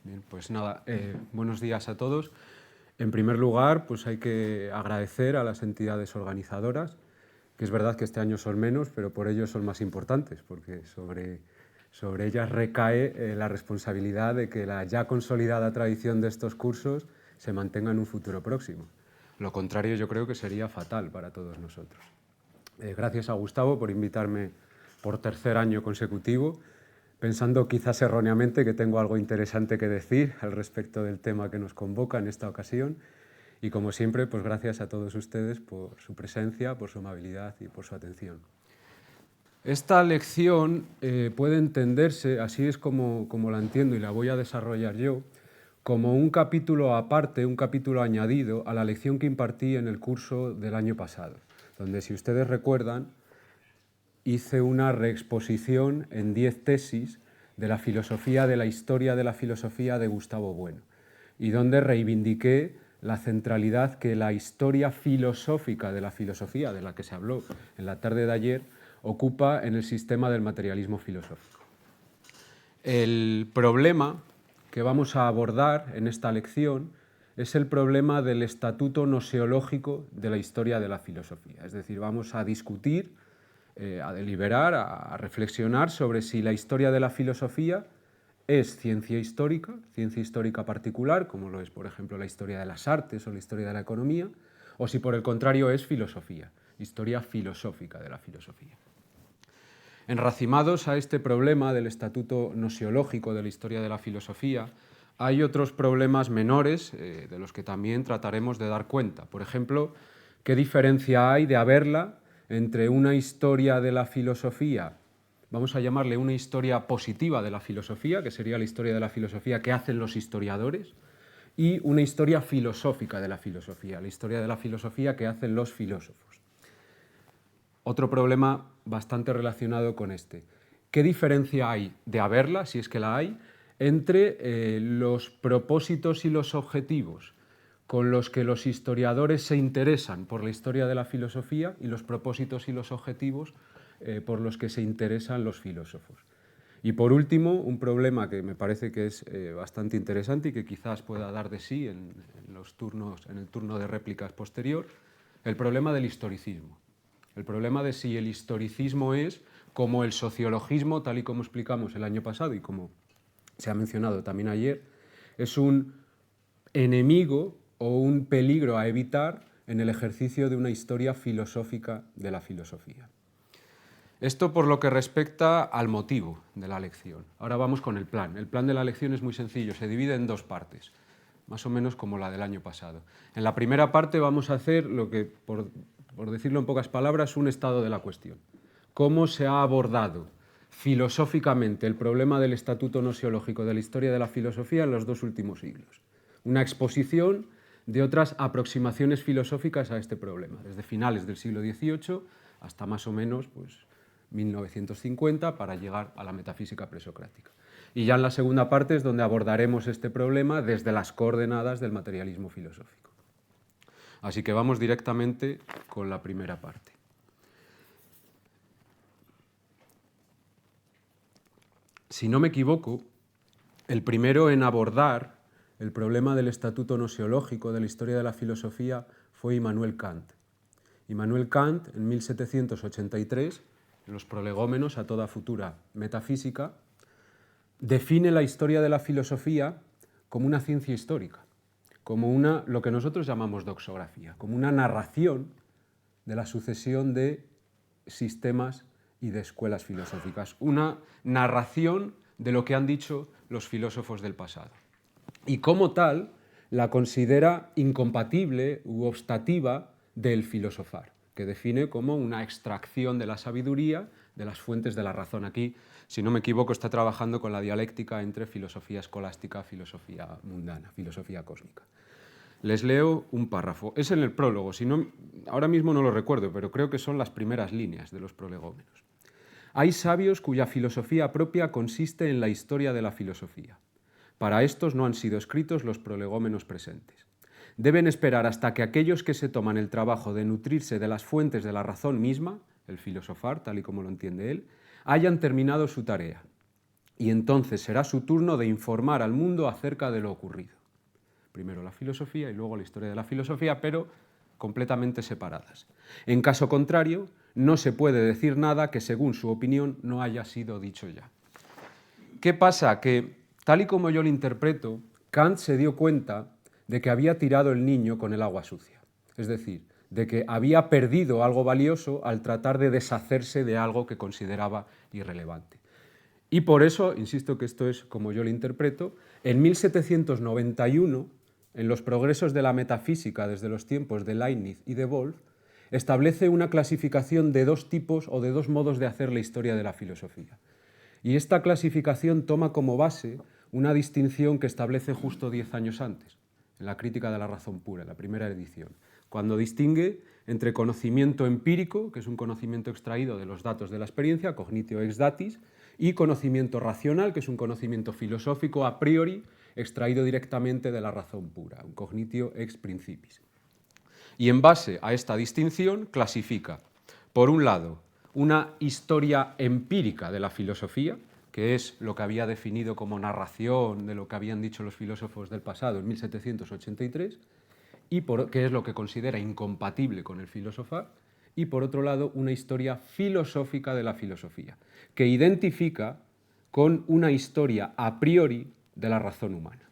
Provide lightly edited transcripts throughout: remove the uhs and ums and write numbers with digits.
Bien, pues nada, buenos días a todos. En primer lugar, pues hay que agradecer a las entidades organizadoras, que es verdad que este año son menos, pero por ello son más importantes, porque sobre ellas recae la responsabilidad de que la ya consolidada tradición de estos cursos se mantenga en un futuro próximo. Lo contrario yo creo que sería fatal para todos nosotros. Gracias a Gustavo por invitarme por tercer año consecutivo, pensando quizás erróneamente que tengo algo interesante que decir al respecto del tema que nos convoca en esta ocasión. Y como siempre, pues gracias a todos ustedes por su presencia, por su amabilidad y por su atención. Esta lección puede entenderse, así es como la entiendo y la voy a desarrollar yo, como un capítulo aparte, un capítulo añadido a la lección que impartí en el curso del año pasado, donde, si ustedes recuerdan, hice una reexposición en 10 tesis de la filosofía, de la historia de la filosofía de Gustavo Bueno, y donde reivindiqué la centralidad que la historia filosófica de la filosofía, de la que se habló en la tarde de ayer, ocupa en el sistema del materialismo filosófico. El problema que vamos a abordar en esta lección es el problema del estatuto noseológico de la historia de la filosofía. Es decir, vamos a discutir, a deliberar, a reflexionar sobre si la historia de la filosofía es ciencia histórica particular, como lo es, por ejemplo, la historia de las artes o la historia de la economía, o si por el contrario es filosofía, historia filosófica de la filosofía. Enracimados a este problema del estatuto noseológico de la historia de la filosofía, hay otros problemas menores de los que también trataremos de dar cuenta. Por ejemplo, ¿qué diferencia hay de haberla entre una historia de la filosofía, vamos a llamarle una historia positiva de la filosofía, que sería la historia de la filosofía que hacen los historiadores, y una historia filosófica de la filosofía, la historia de la filosofía que hacen los filósofos? Otro problema bastante relacionado con este. ¿Qué diferencia hay de haberla, si es que la hay, entre los propósitos y los objetivos con los que los historiadores se interesan por la historia de la filosofía y los propósitos y los objetivos por los que se interesan los filósofos? Y por último, un problema que me parece que es bastante interesante y que quizás pueda dar de sí en el turno de réplicas posterior, el problema del historicismo. El problema de si el historicismo es, como el sociologismo, tal y como explicamos el año pasado y como se ha mencionado también ayer, es un enemigo o un peligro a evitar en el ejercicio de una historia filosófica de la filosofía. Esto por lo que respecta al motivo de la lección. Ahora vamos con el plan. El plan de la lección es muy sencillo, se divide en dos partes, más o menos como la del año pasado. En la primera parte vamos a hacer lo que, por decirlo en pocas palabras, un estado de la cuestión. ¿Cómo se ha abordado filosóficamente el problema del estatuto noseológico de la historia de la filosofía en los dos últimos siglos? Una exposición de otras aproximaciones filosóficas a este problema, desde finales del siglo XVIII hasta más o menos 1950, para llegar a la metafísica presocrática. Y ya en la segunda parte es donde abordaremos este problema desde las coordenadas del materialismo filosófico. Así que vamos directamente con la primera parte. Si no me equivoco, el primero en abordar el problema del estatuto noseológico de la historia de la filosofía fue Immanuel Kant. Immanuel Kant, en 1783, en los Prolegómenos a toda futura metafísica, define la historia de la filosofía como una ciencia histórica, como lo que nosotros llamamos doxografía, como una narración de la sucesión de sistemas y de escuelas filosóficas, una narración de lo que han dicho los filósofos del pasado. Y como tal, la considera incompatible u obstativa del filosofar, que define como una extracción de la sabiduría de las fuentes de la razón. Aquí, si no me equivoco, está trabajando con la dialéctica entre filosofía escolástica, filosofía mundana, filosofía cósmica. Les leo un párrafo. Es en el prólogo, ahora mismo no lo recuerdo, pero creo que son las primeras líneas de los prolegómenos. Hay sabios cuya filosofía propia consiste en la historia de la filosofía. Para estos no han sido escritos los prolegómenos presentes. Deben esperar hasta que aquellos que se toman el trabajo de nutrirse de las fuentes de la razón misma, el filosofar, tal y como lo entiende él, hayan terminado su tarea. y entonces será su turno de informar al mundo acerca de lo ocurrido. Primero la filosofía y luego la historia de la filosofía, pero completamente separadas. En caso contrario, no se puede decir nada que según su opinión no haya sido dicho ya. ¿Qué pasa? Que, tal y como yo lo interpreto, Kant se dio cuenta de que había tirado el niño con el agua sucia. Es decir, de que había perdido algo valioso al tratar de deshacerse de algo que consideraba irrelevante. Y por eso, insisto que esto es como yo lo interpreto, en 1791, en los progresos de la metafísica desde los tiempos de Leibniz y de Wolff, establece una clasificación de dos tipos o de dos modos de hacer la historia de la filosofía. Y esta clasificación toma como base una distinción que establece justo 10 años antes, en la Crítica de la razón pura, en la primera edición, cuando distingue entre conocimiento empírico, que es un conocimiento extraído de los datos de la experiencia, cognitio ex datis, y conocimiento racional, que es un conocimiento filosófico a priori, extraído directamente de la razón pura, un cognitio ex principis. Y en base a esta distinción clasifica, por un lado, una historia empírica de la filosofía, que es lo que había definido como narración de lo que habían dicho los filósofos del pasado en 1783, que es lo que considera incompatible con el filosofar, y por otro lado una historia filosófica de la filosofía, que identifica con una historia a priori de la razón humana.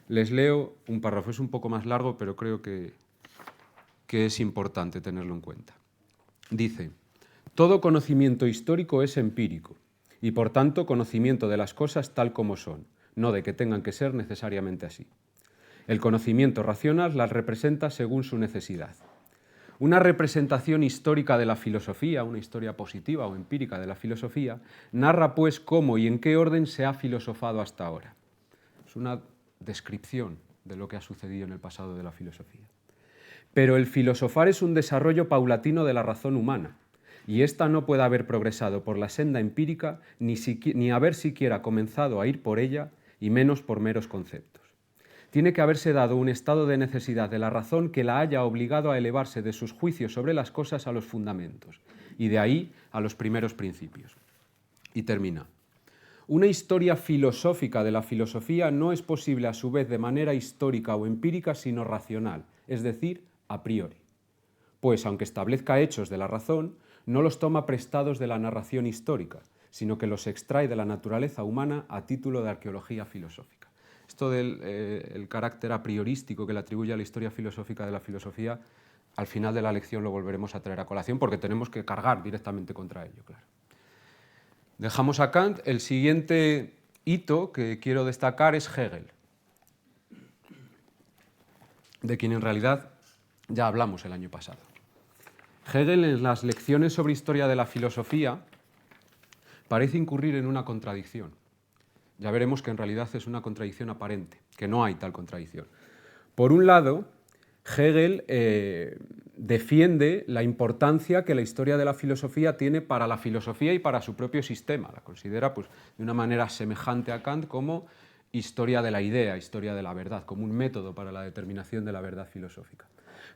Les leo un párrafo, es un poco más largo, pero creo que es importante tenerlo en cuenta. Dice: todo conocimiento histórico es empírico, y por tanto conocimiento de las cosas tal como son, no de que tengan que ser necesariamente así. El conocimiento racional las representa según su necesidad. Una representación histórica de la filosofía, una historia positiva o empírica de la filosofía, narra pues cómo y en qué orden se ha filosofado hasta ahora. Es una descripción de lo que ha sucedido en el pasado de la filosofía. Pero el filosofar es un desarrollo paulatino de la razón humana, y ésta no puede haber progresado por la senda empírica ni haber siquiera comenzado a ir por ella, y menos por meros conceptos. Tiene que haberse dado un estado de necesidad de la razón que la haya obligado a elevarse de sus juicios sobre las cosas a los fundamentos, y de ahí a los primeros principios. Y termina. Una historia filosófica de la filosofía no es posible a su vez de manera histórica o empírica, sino racional, es decir, a priori. Pues, aunque establezca hechos de la razón, no los toma prestados de la narración histórica, sino que los extrae de la naturaleza humana a título de arqueología filosófica. Esto del carácter a priorístico que le atribuye a la historia filosófica de la filosofía, al final de la lección lo volveremos a traer a colación porque tenemos que cargar directamente contra ello, claro. Dejamos a Kant. El siguiente hito que quiero destacar es Hegel, de quien en realidad ya hablamos el año pasado. Hegel, en las lecciones sobre historia de la filosofía, parece incurrir en una contradicción. Ya veremos que en realidad es una contradicción aparente, que no hay tal contradicción. Por un lado, Hegel defiende la importancia que la historia de la filosofía tiene para la filosofía y para su propio sistema. La considera pues, de una manera semejante a Kant como historia de la idea, historia de la verdad, como un método para la determinación de la verdad filosófica.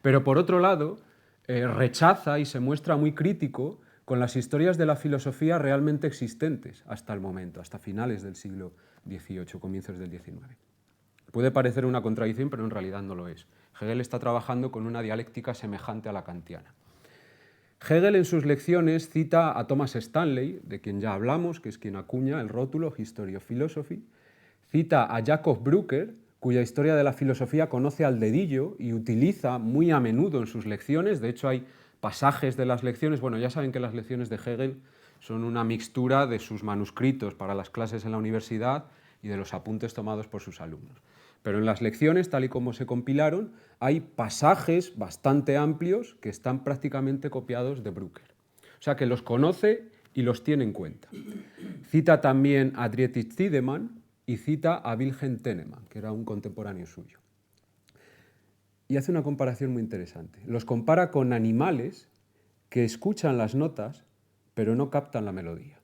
Pero por otro lado, rechaza y se muestra muy crítico con las historias de la filosofía realmente existentes hasta el momento, hasta finales del siglo XVIII, comienzos del XIX. Puede parecer una contradicción, pero en realidad no lo es. Hegel está trabajando con una dialéctica semejante a la kantiana. Hegel en sus lecciones cita a Thomas Stanley, de quien ya hablamos, que es quien acuña el rótulo History of Philosophy, cita a Jacob Brucker, cuya historia de la filosofía conoce al dedillo y utiliza muy a menudo en sus lecciones. De hecho, hay pasajes de las lecciones, bueno, ya saben que las lecciones de Hegel son una mixtura de sus manuscritos para las clases en la universidad y de los apuntes tomados por sus alumnos. Pero en las lecciones, tal y como se compilaron, hay pasajes bastante amplios que están prácticamente copiados de Brucker. O sea que los conoce y los tiene en cuenta. Cita también a Dietrich Tiedemann y cita a Wilhelm Tennemann, que era un contemporáneo suyo. Y hace una comparación muy interesante. Los compara con animales que escuchan las notas, pero no captan la melodía.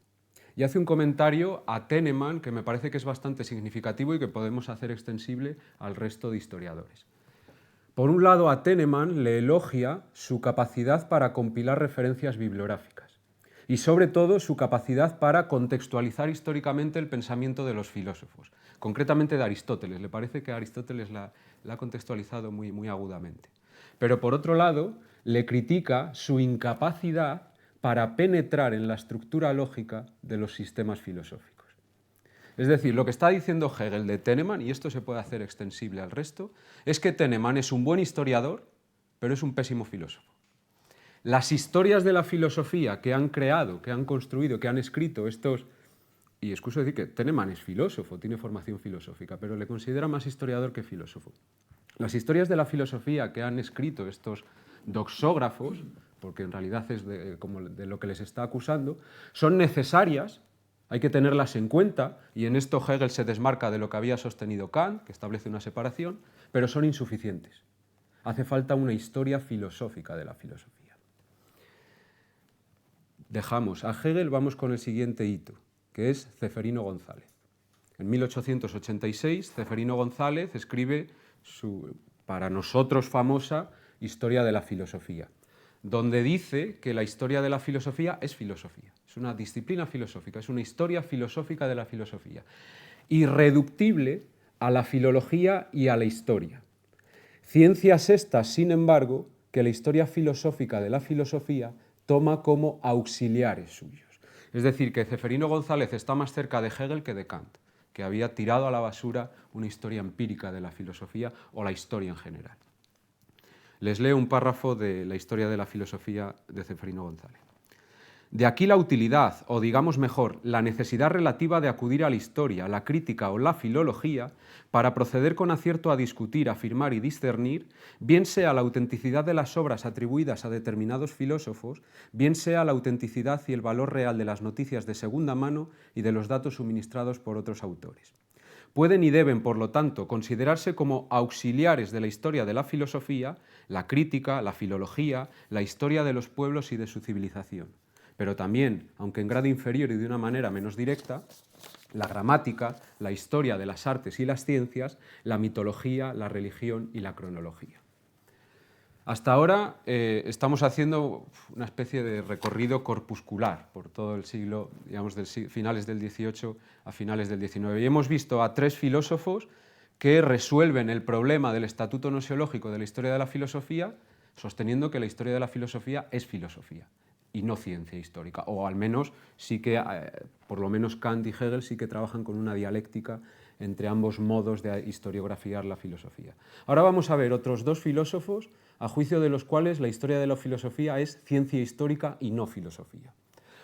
Y hace un comentario a Tennemann que me parece que es bastante significativo y que podemos hacer extensible al resto de historiadores. Por un lado, a Tennemann le elogia su capacidad para compilar referencias bibliográficas. y sobre todo su capacidad para contextualizar históricamente el pensamiento de los filósofos, concretamente de Aristóteles. Le parece que Aristóteles la ha contextualizado muy agudamente. Pero por otro lado, le critica su incapacidad para penetrar en la estructura lógica de los sistemas filosóficos. Es decir, lo que está diciendo Hegel de Tennemann, y esto se puede hacer extensible al resto, es que Tennemann es un buen historiador, pero es un pésimo filósofo. Las historias de la filosofía que han creado, que han construido, que han escrito estos... Y excuso decir que Tennemann es filósofo, tiene formación filosófica, pero le considera más historiador que filósofo. Las historias de la filosofía que han escrito estos doxógrafos, porque en realidad es como de lo que les está acusando, son necesarias, hay que tenerlas en cuenta, y en esto Hegel se desmarca de lo que había sostenido Kant, que establece una separación, pero son insuficientes. Hace falta una historia filosófica de la filosofía. Dejamos a Hegel, vamos con el siguiente hito, que es Ceferino González. En 1886, Ceferino González escribe su, para nosotros, famosa Historia de la Filosofía, donde dice que la historia de la filosofía es filosofía, es una disciplina filosófica, es una historia filosófica de la filosofía, irreductible a la filología y a la historia. Ciencias estas, sin embargo, que la historia filosófica de la filosofía toma como auxiliares suyos. Es decir, que Ceferino González está más cerca de Hegel que de Kant, que había tirado a la basura una historia empírica de la filosofía o la historia en general. Les leo un párrafo de la historia de la filosofía de Ceferino González. De aquí la utilidad, o digamos mejor, la necesidad relativa de acudir a la historia, la crítica o la filología para proceder con acierto a discutir, afirmar y discernir, bien sea la autenticidad de las obras atribuidas a determinados filósofos, bien sea la autenticidad y el valor real de las noticias de segunda mano y de los datos suministrados por otros autores. Pueden y deben, por lo tanto, considerarse como auxiliares de la historia de la filosofía, la crítica, la filología, la historia de los pueblos y de su civilización. Pero también, aunque en grado inferior y de una manera menos directa, la gramática, la historia de las artes y las ciencias, la mitología, la religión y la cronología. Hasta ahora estamos haciendo una especie de recorrido corpuscular por todo el siglo, digamos, finales del XVIII a finales del XIX. Y hemos visto a tres filósofos que resuelven el problema del estatuto nosiológico de la historia de la filosofía, sosteniendo que la historia de la filosofía es filosofía y no ciencia histórica, o al menos sí que, por lo menos Kant y Hegel sí que trabajan con una dialéctica entre ambos modos de historiografiar la filosofía. Ahora vamos a ver otros dos filósofos a juicio de los cuales la historia de la filosofía es ciencia histórica y no filosofía.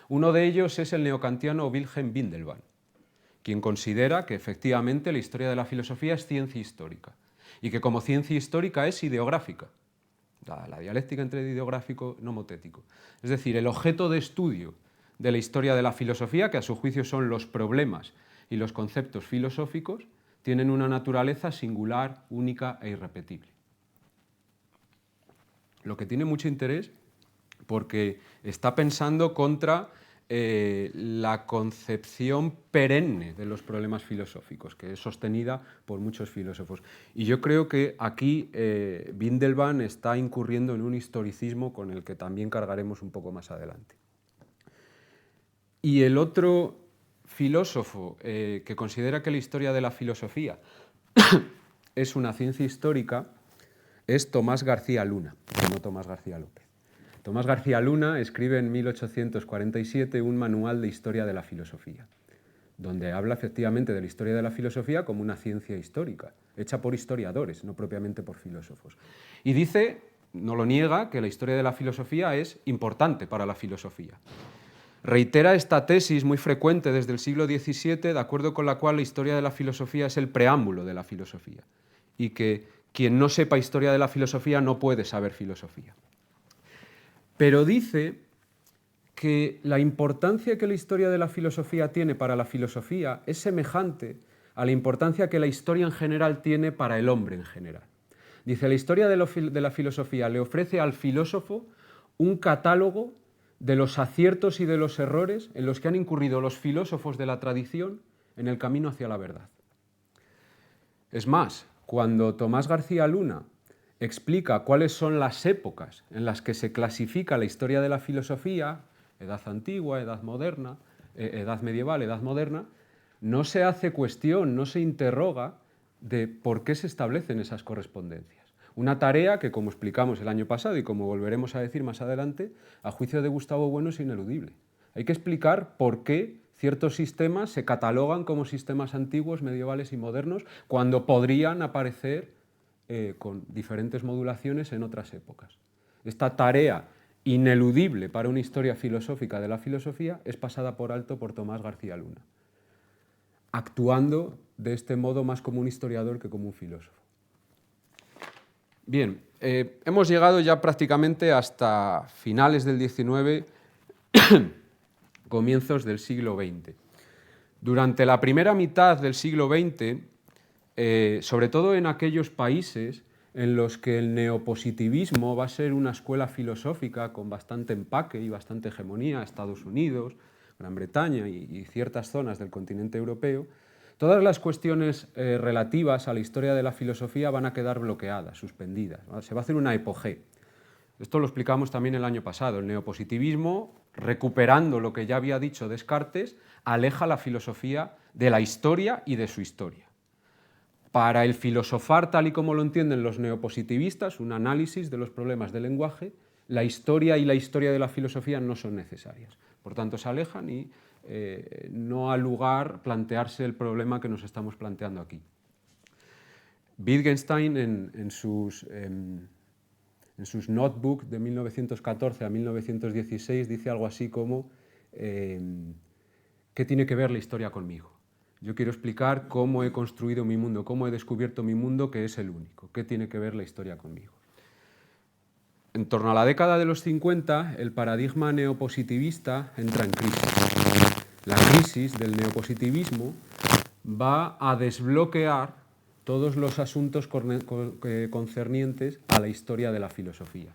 Uno de ellos es el neokantiano Wilhelm Windelband, quien considera que efectivamente la historia de la filosofía es ciencia histórica y que como ciencia histórica es ideográfica. La dialéctica entre ideográfico y nomotético. Es decir, el objeto de estudio de la historia de la filosofía, que a su juicio son los problemas y los conceptos filosóficos, tienen una naturaleza singular, única e irrepetible. Lo que tiene mucho interés porque está pensando contra la concepción perenne de los problemas filosóficos, que es sostenida por muchos filósofos. Y yo creo que aquí Windelband está incurriendo en un historicismo con el que también cargaremos un poco más adelante. Y el otro filósofo que considera que la historia de la filosofía es una ciencia histórica es Tomás García Luna, no Tomás García López. Tomás García Luna escribe en 1847 un manual de historia de la filosofía, donde habla efectivamente de la historia de la filosofía como una ciencia histórica, hecha por historiadores, no propiamente por filósofos. Y dice, no lo niega, que la historia de la filosofía es importante para la filosofía. Reitera esta tesis muy frecuente desde el siglo XVII, de acuerdo con la cual la historia de la filosofía es el preámbulo de la filosofía, y que quien no sepa historia de la filosofía no puede saber filosofía. Pero dice que la importancia que la historia de la filosofía tiene para la filosofía es semejante a la importancia que la historia en general tiene para el hombre en general. Dice, la historia de la filosofía le ofrece al filósofo un catálogo de los aciertos y de los errores en los que han incurrido los filósofos de la tradición en el camino hacia la verdad. Es más, cuando Tomás García Luna explica cuáles son las épocas en las que se clasifica la historia de la filosofía, edad antigua, edad moderna, edad medieval, edad moderna, no se hace cuestión, no se interroga de por qué se establecen esas correspondencias. Una tarea que, como explicamos el año pasado y como volveremos a decir más adelante, a juicio de Gustavo Bueno es ineludible. Hay que explicar por qué ciertos sistemas se catalogan como sistemas antiguos, medievales y modernos, cuando podrían aparecer con diferentes modulaciones en otras épocas. Esta tarea ineludible para una historia filosófica de la filosofía es pasada por alto por Tomás García Luna, actuando de este modo más como un historiador que como un filósofo. Bien, hemos llegado ya prácticamente hasta finales del XIX, comienzos del siglo XX. Durante la primera mitad del siglo XX, sobre todo en aquellos países en los que el neopositivismo va a ser una escuela filosófica con bastante empaque y bastante hegemonía, Estados Unidos, Gran Bretaña y ciertas zonas del continente europeo, todas las cuestiones relativas a la historia de la filosofía van a quedar bloqueadas, suspendidas, ¿no? Se va a hacer una epogé. Esto lo explicamos también el año pasado. El neopositivismo, recuperando lo que ya había dicho Descartes, aleja la filosofía de la historia y de su historia. Para el filosofar tal y como lo entienden los neopositivistas, un análisis de los problemas del lenguaje, la historia y la historia de la filosofía no son necesarias. Por tanto, se alejan y no ha lugar plantearse el problema que nos estamos planteando aquí. Wittgenstein, en sus notebooks de 1914 a 1916, dice algo así como ¿qué tiene que ver la historia conmigo? Yo quiero explicar cómo he construido mi mundo, cómo he descubierto mi mundo, que es el único. ¿Qué tiene que ver la historia conmigo? En torno a la década de los 50, el paradigma neopositivista entra en crisis. La crisis del neopositivismo va a desbloquear todos los asuntos concernientes a la historia de la filosofía.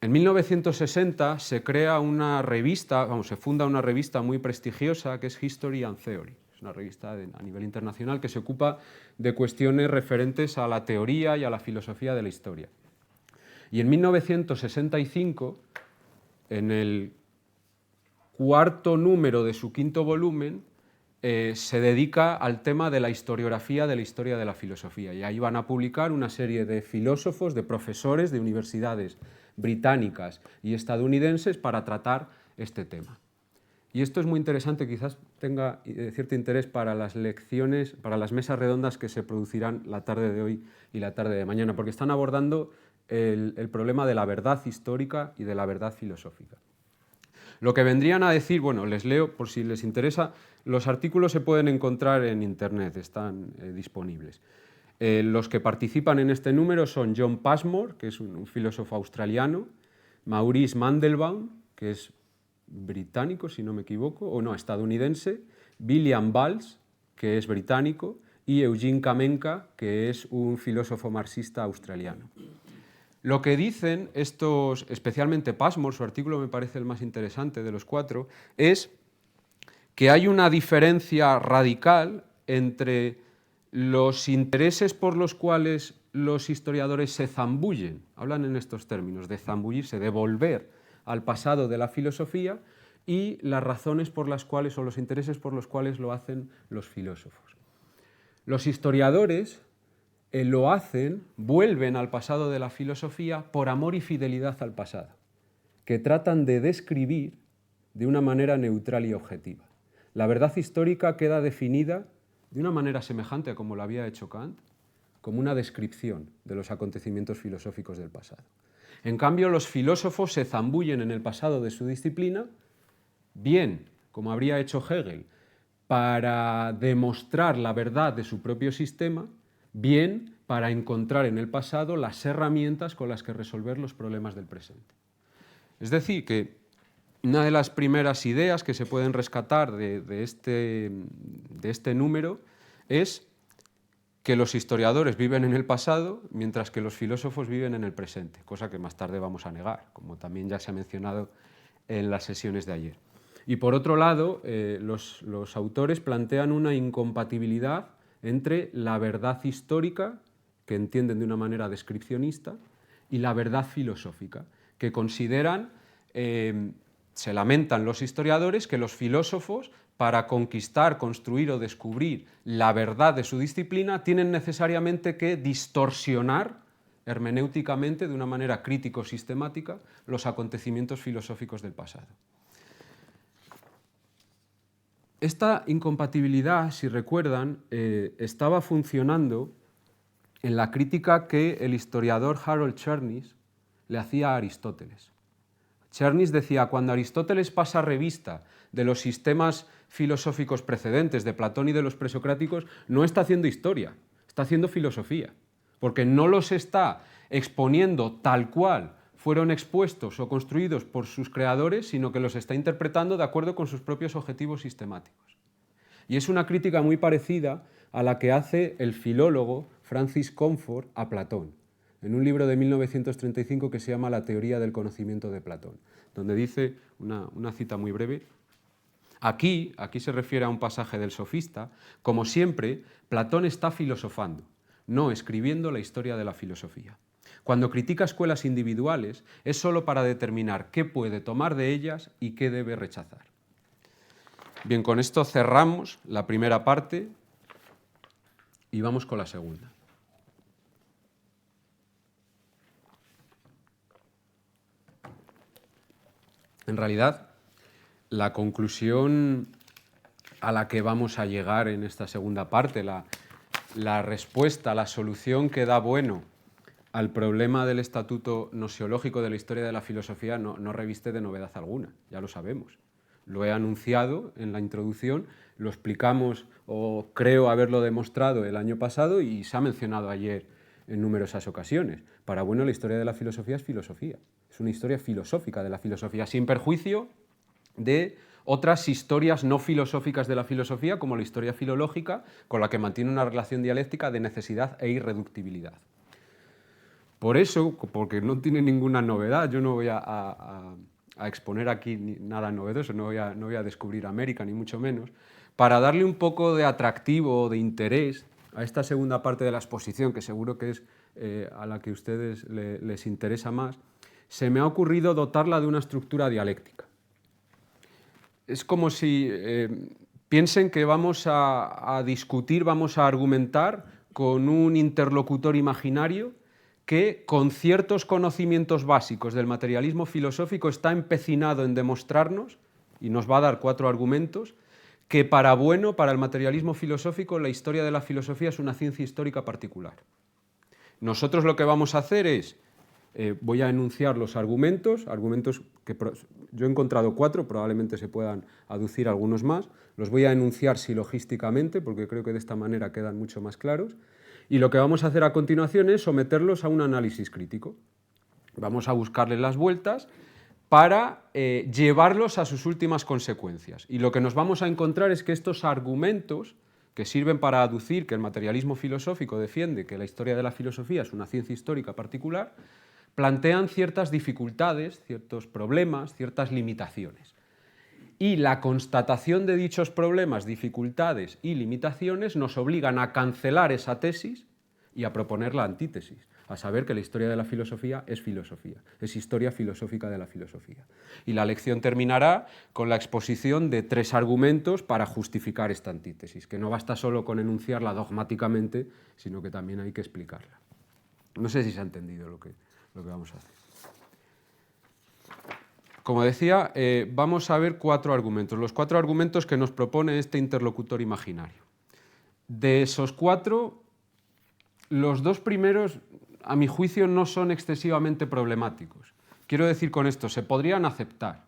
En 1960 se crea una revista, se funda una revista muy prestigiosa que es History and Theory. Es una revista a nivel internacional que se ocupa de cuestiones referentes a la teoría y a la filosofía de la historia. Y en 1965, en el cuarto número de su quinto volumen, se dedica al tema de la historiografía de la historia de la filosofía. Y ahí van a publicar una serie de filósofos, de profesores de universidades británicas y estadounidenses para tratar este tema. Y esto es muy interesante, quizás tenga cierto interés para las lecciones, para las mesas redondas que se producirán la tarde de hoy y la tarde de mañana, porque están abordando el problema de la verdad histórica y de la verdad filosófica. Lo que vendrían a decir, bueno, les leo por si les interesa, los artículos se pueden encontrar en internet, están disponibles. Los que participan en este número son John Passmore, que es un filósofo australiano, Maurice Mandelbaum, que es británico, si no me equivoco, o no, estadounidense, William Balls, que es británico, y Eugene Kamenka, que es un filósofo marxista australiano. Lo que dicen estos, especialmente Passmore, su artículo me parece el más interesante de los cuatro, es que hay una diferencia radical entre los intereses por los cuales los historiadores se zambullen, hablan en estos términos, de zambullirse, de volver al pasado de la filosofía, y las razones por las cuales, o los intereses por los cuales lo hacen los filósofos. Los historiadores lo hacen, vuelven al pasado de la filosofía por amor y fidelidad al pasado, que tratan de describir de una manera neutral y objetiva. La verdad histórica queda definida de una manera semejante a como lo había hecho Kant, como una descripción de los acontecimientos filosóficos del pasado. En cambio, los filósofos se zambullen en el pasado de su disciplina, bien, como habría hecho Hegel, para demostrar la verdad de su propio sistema, bien para encontrar en el pasado las herramientas con las que resolver los problemas del presente. Es decir, que una de las primeras ideas que se pueden rescatar de este número es que los historiadores viven en el pasado mientras que los filósofos viven en el presente, cosa que más tarde vamos a negar, como también ya se ha mencionado en las sesiones de ayer. Y por otro lado, los autores plantean una incompatibilidad entre la verdad histórica, que entienden de una manera descripcionista, y la verdad filosófica, que consideran se lamentan los historiadores que los filósofos, para conquistar, construir o descubrir la verdad de su disciplina, tienen necesariamente que distorsionar hermenéuticamente, de una manera crítico-sistemática, los acontecimientos filosóficos del pasado. Esta incompatibilidad, si recuerdan, estaba funcionando en la crítica que el historiador Harold Chernis le hacía a Aristóteles. Chernis decía, cuando Aristóteles pasa revista de los sistemas filosóficos precedentes de Platón y de los presocráticos, no está haciendo historia, está haciendo filosofía, porque no los está exponiendo tal cual fueron expuestos o construidos por sus creadores, sino que los está interpretando de acuerdo con sus propios objetivos sistemáticos. Y es una crítica muy parecida a la que hace el filólogo Francis Comfort a Platón, en un libro de 1935 que se llama La teoría del conocimiento de Platón, donde dice, una cita muy breve, aquí se refiere a un pasaje del Sofista, como siempre, Platón está filosofando, no escribiendo la historia de la filosofía. Cuando critica escuelas individuales, es solo para determinar qué puede tomar de ellas y qué debe rechazar. Bien, con esto cerramos la primera parte y vamos con la segunda. En realidad, la conclusión a la que vamos a llegar en esta segunda parte, la respuesta, la solución que da Bueno al problema del estatuto nosiológico de la historia de la filosofía no reviste de novedad alguna, ya lo sabemos. Lo he anunciado en la introducción, lo explicamos o creo haberlo demostrado el año pasado y se ha mencionado ayer en numerosas ocasiones. Para Bueno, la historia de la filosofía es filosofía, es una historia filosófica de la filosofía, sin perjuicio de otras historias no filosóficas de la filosofía, como la historia filológica, con la que mantiene una relación dialéctica de necesidad e irreductibilidad. Por eso, porque no tiene ninguna novedad, yo no voy a exponer aquí nada novedoso, no voy a descubrir América, ni mucho menos, para darle un poco de atractivo o de interés a esta segunda parte de la exposición, que seguro que es a la que a ustedes les interesa más, se me ha ocurrido dotarla de una estructura dialéctica. Es como si piensen que vamos a discutir, vamos a argumentar con un interlocutor imaginario que, con ciertos conocimientos básicos del materialismo filosófico, está empecinado en demostrarnos, y nos va a dar 4 argumentos, que para Bueno, para el materialismo filosófico, la historia de la filosofía es una ciencia histórica particular. Nosotros lo que vamos a hacer es, voy a enunciar los argumentos que yo he encontrado 4, probablemente se puedan aducir algunos más, los voy a enunciar silogísticamente, porque creo que de esta manera quedan mucho más claros, y lo que vamos a hacer a continuación es someterlos a un análisis crítico. Vamos a buscarles las vueltas para llevarlos a sus últimas consecuencias. Y lo que nos vamos a encontrar es que estos argumentos, que sirven para aducir que el materialismo filosófico defiende que la historia de la filosofía es una ciencia histórica particular, plantean ciertas dificultades, ciertos problemas, ciertas limitaciones. Y la constatación de dichos problemas, dificultades y limitaciones nos obligan a cancelar esa tesis y a proponer la antítesis, a saber que la historia de la filosofía, es historia filosófica de la filosofía. Y la lección terminará con la exposición de 3 argumentos para justificar esta antítesis, que no basta solo con enunciarla dogmáticamente, sino que también hay que explicarla. No sé si se ha entendido lo que vamos a hacer. Como decía, vamos a ver 4 argumentos, los 4 argumentos que nos propone este interlocutor imaginario. De esos 4, los 2 primeros, a mi juicio, no son excesivamente problemáticos. Quiero decir con esto, se podrían aceptar.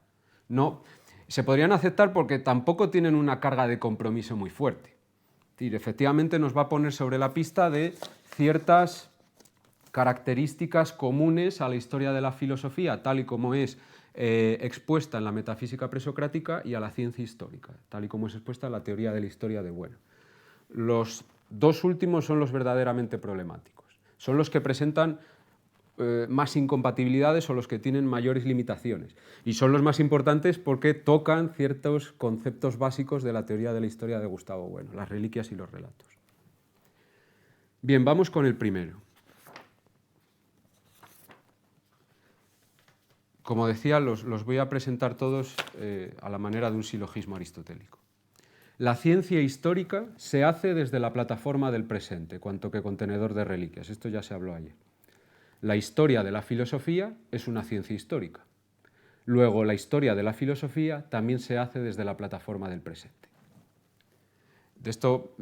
No, se podrían aceptar porque tampoco tienen una carga de compromiso muy fuerte. Es decir, efectivamente nos va a poner sobre la pista de ciertas características comunes a la historia de la filosofía, tal y como es expuesta en la metafísica presocrática, y a la ciencia histórica, tal y como es expuesta en la teoría de la historia de Bueno. Los 2 últimos son los verdaderamente problemáticos, son los que presentan más incompatibilidades o los que tienen mayores limitaciones, y son los más importantes porque tocan ciertos conceptos básicos de la teoría de la historia de Gustavo Bueno, las reliquias y los relatos. Bien, vamos con el primero. Como decía, los voy a presentar todos a la manera de un silogismo aristotélico. La ciencia histórica se hace desde la plataforma del presente, cuanto que contenedor de reliquias. Esto ya se habló ayer. La historia de la filosofía es una ciencia histórica. Luego, la historia de la filosofía también se hace desde la plataforma del presente. De esto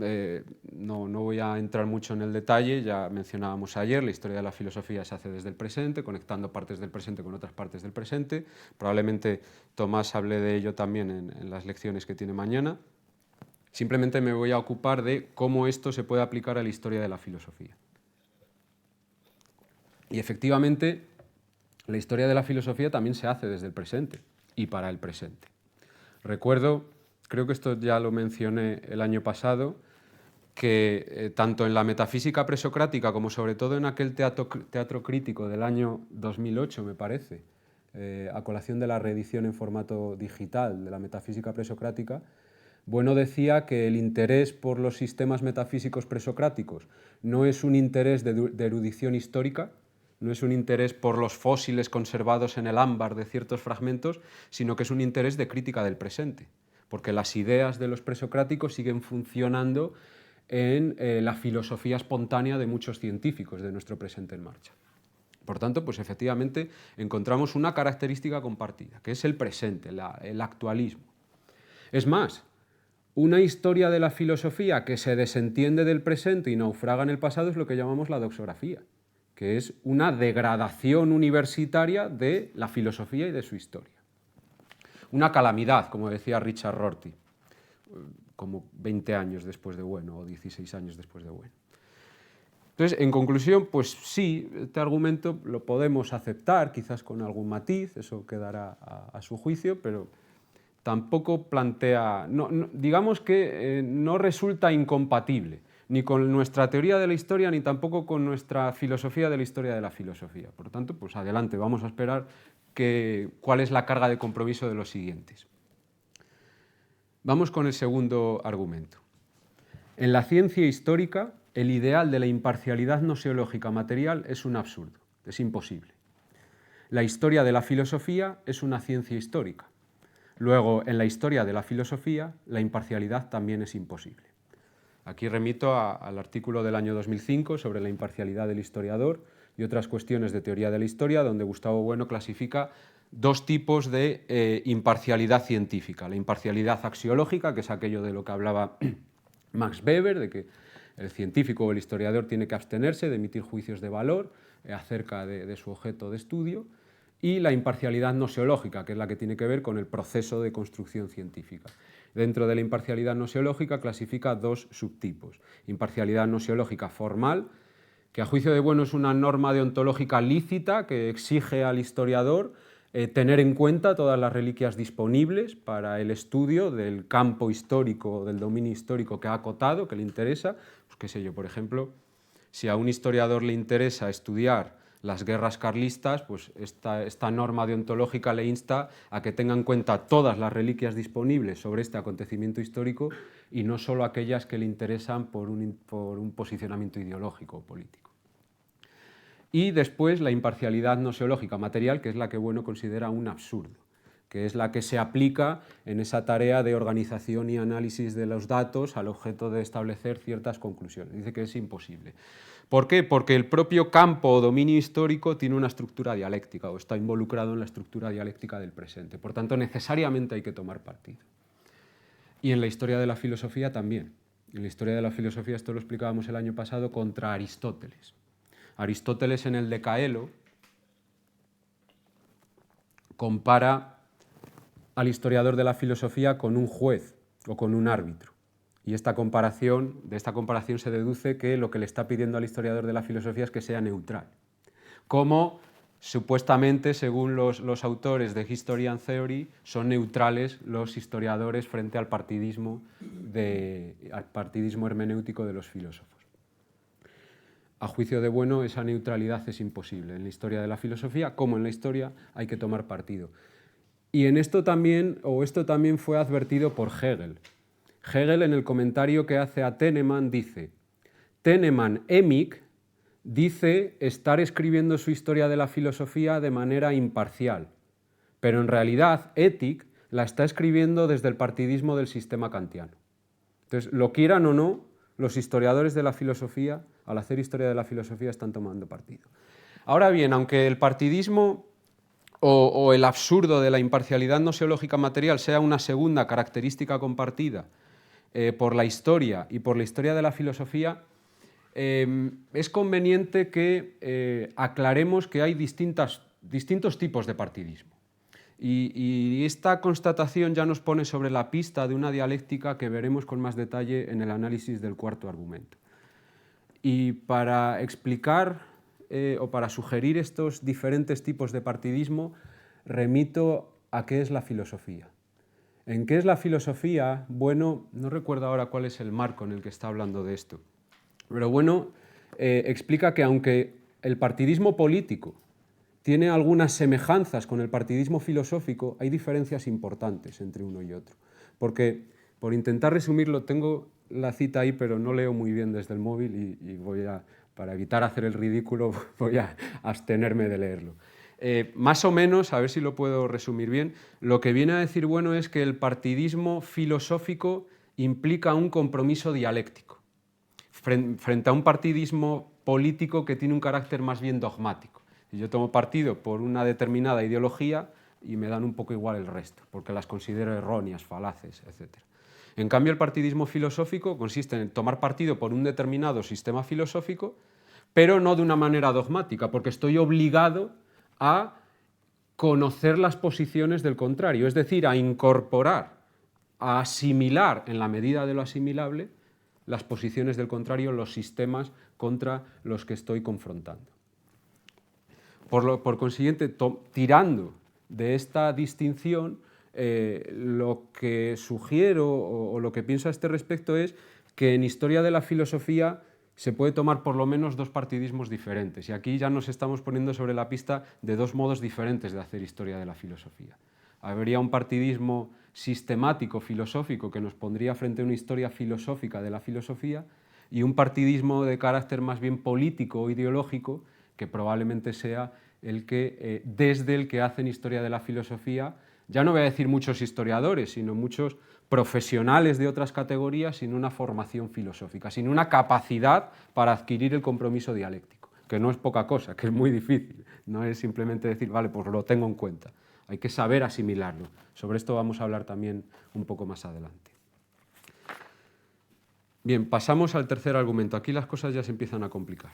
no voy a entrar mucho en el detalle, ya mencionábamos ayer, la historia de la filosofía se hace desde el presente, conectando partes del presente con otras partes del presente. Probablemente Tomás hable de ello también en las lecciones que tiene mañana. Simplemente me voy a ocupar de cómo esto se puede aplicar a la historia de la filosofía. Y efectivamente, la historia de la filosofía también se hace desde el presente y para el presente. Recuerdo, creo que esto ya lo mencioné el año pasado, que tanto en la metafísica presocrática como sobre todo en aquel teatro crítico del año 2008, me parece, a colación de la reedición en formato digital de la metafísica presocrática, Bueno decía que el interés por los sistemas metafísicos presocráticos no es un interés de erudición histórica, no es un interés por los fósiles conservados en el ámbar de ciertos fragmentos, sino que es un interés de crítica del presente, porque las ideas de los presocráticos siguen funcionando en la filosofía espontánea de muchos científicos de nuestro presente en marcha. Por tanto, pues efectivamente encontramos una característica compartida, que es el presente, el actualismo. Es más, una historia de la filosofía que se desentiende del presente y naufraga en el pasado es lo que llamamos la doxografía, que es una degradación universitaria de la filosofía y de su historia. Una calamidad, como decía Richard Rorty, como 20 años después de Bueno, o 16 años después de Bueno. Entonces, en conclusión, pues sí, este argumento lo podemos aceptar, quizás con algún matiz, eso quedará a su juicio, pero tampoco plantea, digamos que no resulta incompatible, ni con nuestra teoría de la historia, ni tampoco con nuestra filosofía de la historia de la filosofía. Por lo tanto, pues adelante, vamos a esperar cuál es la carga de compromiso de los siguientes. Vamos con el segundo argumento. En la ciencia histórica, el ideal de la imparcialidad noseológica material es un absurdo, es imposible. La historia de la filosofía es una ciencia histórica. Luego, en la historia de la filosofía, la imparcialidad también es imposible. Aquí remito al artículo del año 2005 sobre la imparcialidad del historiador y otras cuestiones de teoría de la historia, donde Gustavo Bueno clasifica dos tipos de imparcialidad científica. La imparcialidad axiológica, que es aquello de lo que hablaba Max Weber, de que el científico o el historiador tiene que abstenerse de emitir juicios de valor acerca de su objeto de estudio, y la imparcialidad noseológica, que es la que tiene que ver con el proceso de construcción científica. Dentro de la imparcialidad noseológica clasifica dos subtipos. Imparcialidad noseológica formal, que a juicio de Bueno es una norma deontológica lícita que exige al historiador tener en cuenta todas las reliquias disponibles para el estudio del campo histórico, del dominio histórico que ha acotado, que le interesa. Pues qué sé yo, por ejemplo, si a un historiador le interesa estudiar las guerras carlistas, pues esta norma deontológica le insta a que tenga en cuenta todas las reliquias disponibles sobre este acontecimiento histórico y no solo aquellas que le interesan por un posicionamiento ideológico o político. Y después la imparcialidad noseológica material, que es la que Bueno considera un absurdo, que es la que se aplica en esa tarea de organización y análisis de los datos al objeto de establecer ciertas conclusiones. Dice que es imposible. ¿Por qué? Porque el propio campo o dominio histórico tiene una estructura dialéctica o está involucrado en la estructura dialéctica del presente. Por tanto, necesariamente hay que tomar partido. Y en la historia de la filosofía también. En la historia de la filosofía, esto lo explicábamos el año pasado, contra Aristóteles. Aristóteles en el Decaelo compara al historiador de la filosofía con un juez o con un árbitro. Y de esta comparación se deduce que lo que le está pidiendo al historiador de la filosofía es que sea neutral. Como supuestamente, según los autores de History and Theory, son neutrales los historiadores frente al partidismo hermenéutico de los filósofos. A juicio de Bueno, esa neutralidad es imposible. En la historia de la filosofía, como en la historia, hay que tomar partido. Y esto también fue advertido por Hegel. Hegel, en el comentario que hace a Tennemann, dice: Tennemann-Emig dice estar escribiendo su historia de la filosofía de manera imparcial, pero en realidad Éthica la está escribiendo desde el partidismo del sistema kantiano. Entonces, lo quieran o no, los historiadores de la filosofía, al hacer historia de la filosofía, están tomando partido. Ahora bien, aunque el partidismo o el absurdo de la imparcialidad nosiológica material sea una segunda característica compartida por la historia y por la historia de la filosofía, es conveniente que aclaremos que hay distintos tipos de partidismo. Y esta constatación ya nos pone sobre la pista de una dialéctica que veremos con más detalle en el análisis del cuarto argumento. Y para explicar o para sugerir estos diferentes tipos de partidismo, remito a qué es la filosofía. ¿En qué es la filosofía? Bueno, no recuerdo ahora cuál es el marco en el que está hablando de esto, pero bueno, explica que aunque el partidismo político tiene algunas semejanzas con el partidismo filosófico, hay diferencias importantes entre uno y otro. Porque, por intentar resumirlo, tengo la cita ahí, pero no leo muy bien desde el móvil y para evitar hacer el ridículo, voy a abstenerme de leerlo. Más o menos, a ver si lo puedo resumir bien, lo que viene a decir bueno es que el partidismo filosófico implica un compromiso dialéctico frente a un partidismo político que tiene un carácter más bien dogmático. Yo tomo partido por una determinada ideología y me dan un poco igual el resto, porque las considero erróneas, falaces, etc. En cambio, el partidismo filosófico consiste en tomar partido por un determinado sistema filosófico, pero no de una manera dogmática, porque estoy obligado a conocer las posiciones del contrario, es decir, a incorporar, a asimilar en la medida de lo asimilable las posiciones del contrario, los sistemas contra los que estoy confrontando. Por consiguiente, tirando de esta distinción, lo que sugiero o lo que pienso a este respecto es que en historia de la filosofía se puede tomar por lo menos dos partidismos diferentes. Y aquí ya nos estamos poniendo sobre la pista de dos modos diferentes de hacer historia de la filosofía. Habría un partidismo sistemático, filosófico, que nos pondría frente a una historia filosófica de la filosofía, y un partidismo de carácter más bien político o ideológico, que probablemente sea desde el que hacen historia de la filosofía, ya no voy a decir muchos historiadores, sino muchos profesionales de otras categorías sin una formación filosófica, sin una capacidad para adquirir el compromiso dialéctico, que no es poca cosa, que es muy difícil, no es simplemente decir, vale, pues lo tengo en cuenta, hay que saber asimilarlo. Sobre esto vamos a hablar también un poco más adelante. Bien, pasamos al tercer argumento. Aquí las cosas ya se empiezan a complicar.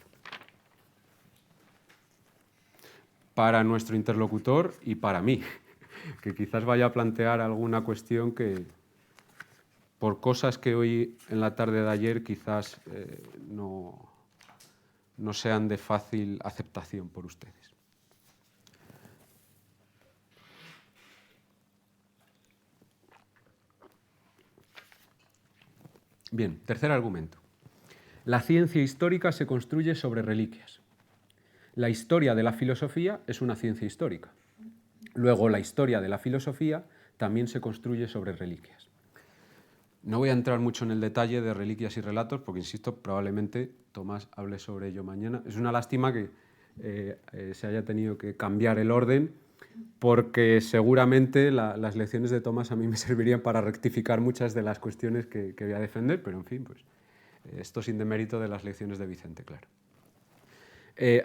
Para nuestro interlocutor y para mí, que quizás vaya a plantear alguna cuestión que, por cosas que oí en la tarde de ayer, quizás no sean de fácil aceptación por ustedes. Bien, tercer argumento. La ciencia histórica se construye sobre reliquias. La historia de la filosofía es una ciencia histórica. Luego, la historia de la filosofía también se construye sobre reliquias. No voy a entrar mucho en el detalle de reliquias y relatos, porque, insisto, probablemente Tomás hable sobre ello mañana. Es una lástima que se haya tenido que cambiar el orden, porque seguramente las lecciones de Tomás a mí me servirían para rectificar muchas de las cuestiones que voy a defender, pero en fin, pues esto sin demérito de las lecciones de Vicente, claro.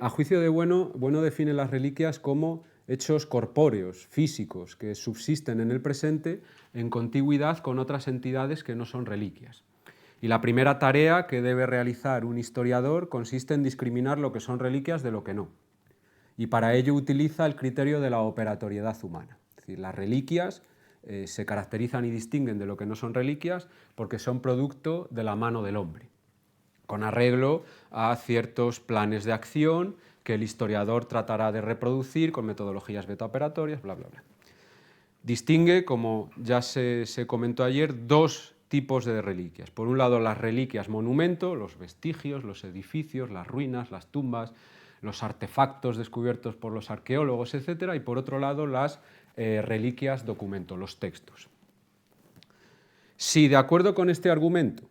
A juicio de Bueno define las reliquias como hechos corpóreos, físicos, que subsisten en el presente en contigüidad con otras entidades que no son reliquias. Y la primera tarea que debe realizar un historiador consiste en discriminar lo que son reliquias de lo que no. Y para ello utiliza el criterio de la operatoriedad humana. Es decir, las reliquias se caracterizan y distinguen de lo que no son reliquias porque son producto de la mano del hombre, con arreglo a ciertos planes de acción que el historiador tratará de reproducir con metodologías betaoperatorias, bla, bla, bla. Distingue, como ya se comentó ayer, dos tipos de reliquias. Por un lado, las reliquias monumento, los vestigios, los edificios, las ruinas, las tumbas, los artefactos descubiertos por los arqueólogos, etc. Y por otro lado, las reliquias documento, los textos. Si, de acuerdo con este argumento,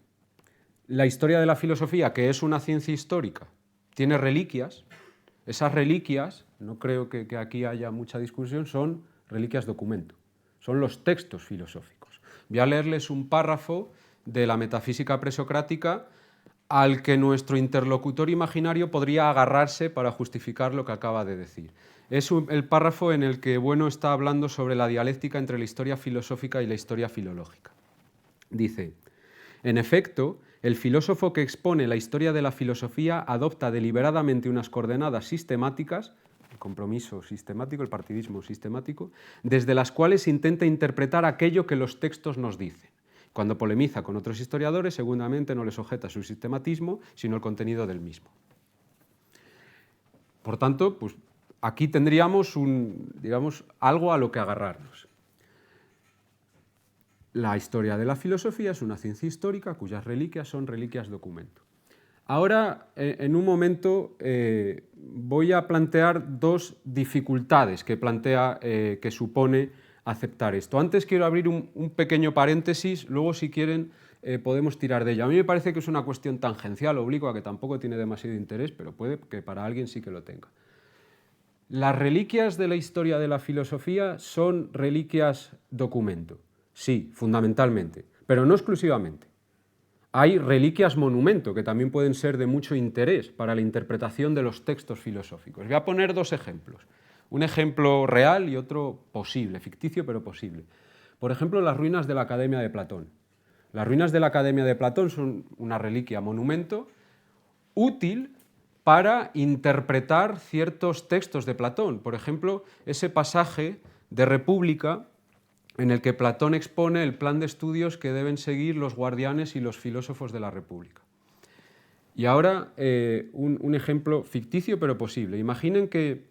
la historia de la filosofía, que es una ciencia histórica, tiene reliquias, esas reliquias, no creo que aquí haya mucha discusión, son reliquias documento, son los textos filosóficos. Voy a leerles un párrafo de la metafísica presocrática al que nuestro interlocutor imaginario podría agarrarse para justificar lo que acaba de decir. Es el párrafo en el que Bueno está hablando sobre la dialéctica entre la historia filosófica y la historia filológica. Dice: en efecto, el filósofo que expone la historia de la filosofía adopta deliberadamente unas coordenadas sistemáticas, el compromiso sistemático, el partidismo sistemático, desde las cuales intenta interpretar aquello que los textos nos dicen. Cuando polemiza con otros historiadores, seguramente no les objeta su sistematismo, sino el contenido del mismo. Por tanto, pues, aquí tendríamos digamos, algo a lo que agarrarnos. La historia de la filosofía es una ciencia histórica cuyas reliquias son reliquias documento. Ahora, en un momento, voy a plantear dos dificultades que supone aceptar esto. Antes quiero abrir un pequeño paréntesis, luego si quieren podemos tirar de ella. A mí me parece que es una cuestión tangencial, oblicua, que tampoco tiene demasiado interés, pero puede que para alguien sí que lo tenga. ¿Las reliquias de la historia de la filosofía son reliquias documento? Sí, fundamentalmente, pero no exclusivamente. Hay reliquias monumento, que también pueden ser de mucho interés para la interpretación de los textos filosóficos. Voy a poner dos ejemplos. Un ejemplo real y otro posible, ficticio pero posible. Por ejemplo, las ruinas de la Academia de Platón. Las ruinas de la Academia de Platón son una reliquia monumento útil para interpretar ciertos textos de Platón. Por ejemplo, ese pasaje de República en el que Platón expone el plan de estudios que deben seguir los guardianes y los filósofos de la República. Y ahora un ejemplo ficticio pero posible. Imaginen que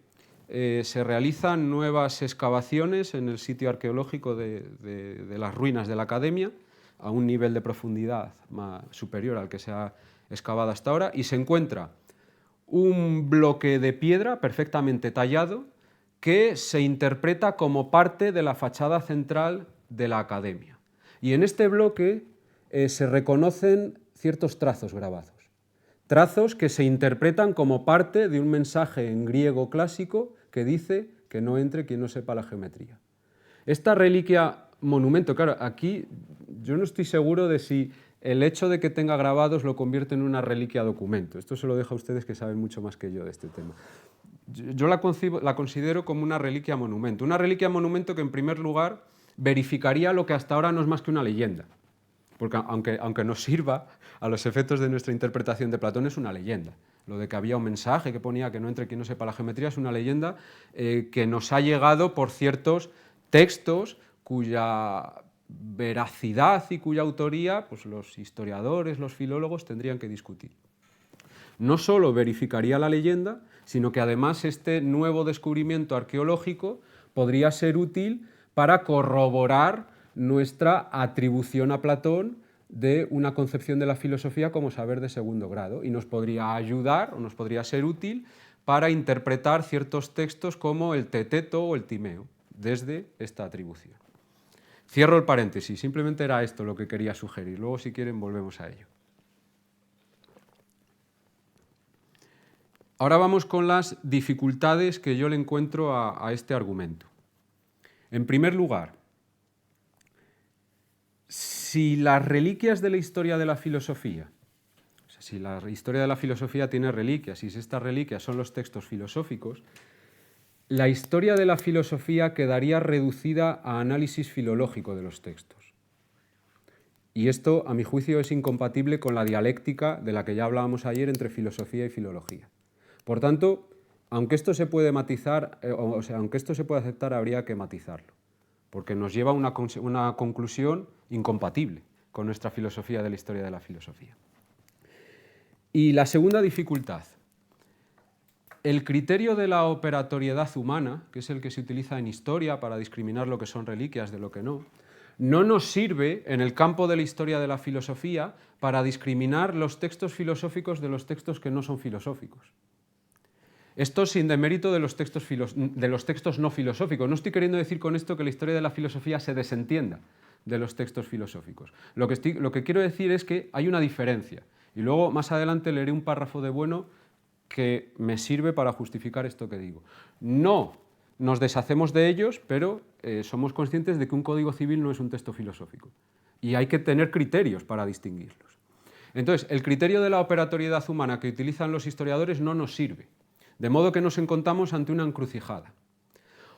se realizan nuevas excavaciones en el sitio arqueológico de las ruinas de la Academia, a un nivel de profundidad más superior al que se ha excavado hasta ahora, y se encuentra un bloque de piedra perfectamente tallado que se interpreta como parte de la fachada central de la Academia. Y en este bloque se reconocen ciertos trazos grabados. Trazos que se interpretan como parte de un mensaje en griego clásico que dice que no entre quien no sepa la geometría. Esta reliquia monumento, claro, aquí yo no estoy seguro de si el hecho de que tenga grabados lo convierte en una reliquia documento. Esto se lo dejo a ustedes que saben mucho más que yo de este tema. Yo la considero como una reliquia monumento. Una reliquia monumento que, en primer lugar, verificaría lo que hasta ahora no es más que una leyenda. Porque aunque nos sirva a los efectos de nuestra interpretación de Platón, es una leyenda. Lo de que había un mensaje que ponía que no entre quien no sepa la geometría es una leyenda que nos ha llegado por ciertos textos cuya veracidad y cuya autoría pues los historiadores, los filólogos tendrían que discutir. No solo verificaría la leyenda, sino que además este nuevo descubrimiento arqueológico podría ser útil para corroborar nuestra atribución a Platón de una concepción de la filosofía como saber de segundo grado, y nos podría ayudar o nos podría ser útil para interpretar ciertos textos como el Teteto o el Timeo desde esta atribución. Cierro el paréntesis, simplemente era esto lo que quería sugerir, luego si quieren volvemos a ello. Ahora vamos con las dificultades que yo le encuentro a este argumento. En primer lugar, si las reliquias de la historia de la filosofía, o sea, si la historia de la filosofía tiene reliquias, y si estas reliquias son los textos filosóficos, la historia de la filosofía quedaría reducida a análisis filológico de los textos. Y esto, a mi juicio, es incompatible con la dialéctica de la que ya hablábamos ayer entre filosofía y filología. Por tanto, aunque esto se puede matizar, aunque esto se puede aceptar, habría que matizarlo, porque nos lleva a una conclusión incompatible con nuestra filosofía de la historia de la filosofía. Y la segunda dificultad, el criterio de la operatoriedad humana, que es el que se utiliza en historia para discriminar lo que son reliquias de lo que no nos sirve en el campo de la historia de la filosofía para discriminar los textos filosóficos de los textos que no son filosóficos. Esto sin demérito de los textos no filosóficos. No estoy queriendo decir con esto que la historia de la filosofía se desentienda de los textos filosóficos. Lo que quiero decir es que hay una diferencia. Y luego, más adelante, leeré un párrafo de Bueno que me sirve para justificar esto que digo. No nos deshacemos de ellos, pero somos conscientes de que un código civil no es un texto filosófico y hay que tener criterios para distinguirlos. Entonces, el criterio de la operatoriedad humana que utilizan los historiadores no nos sirve, de modo que nos encontramos ante una encrucijada.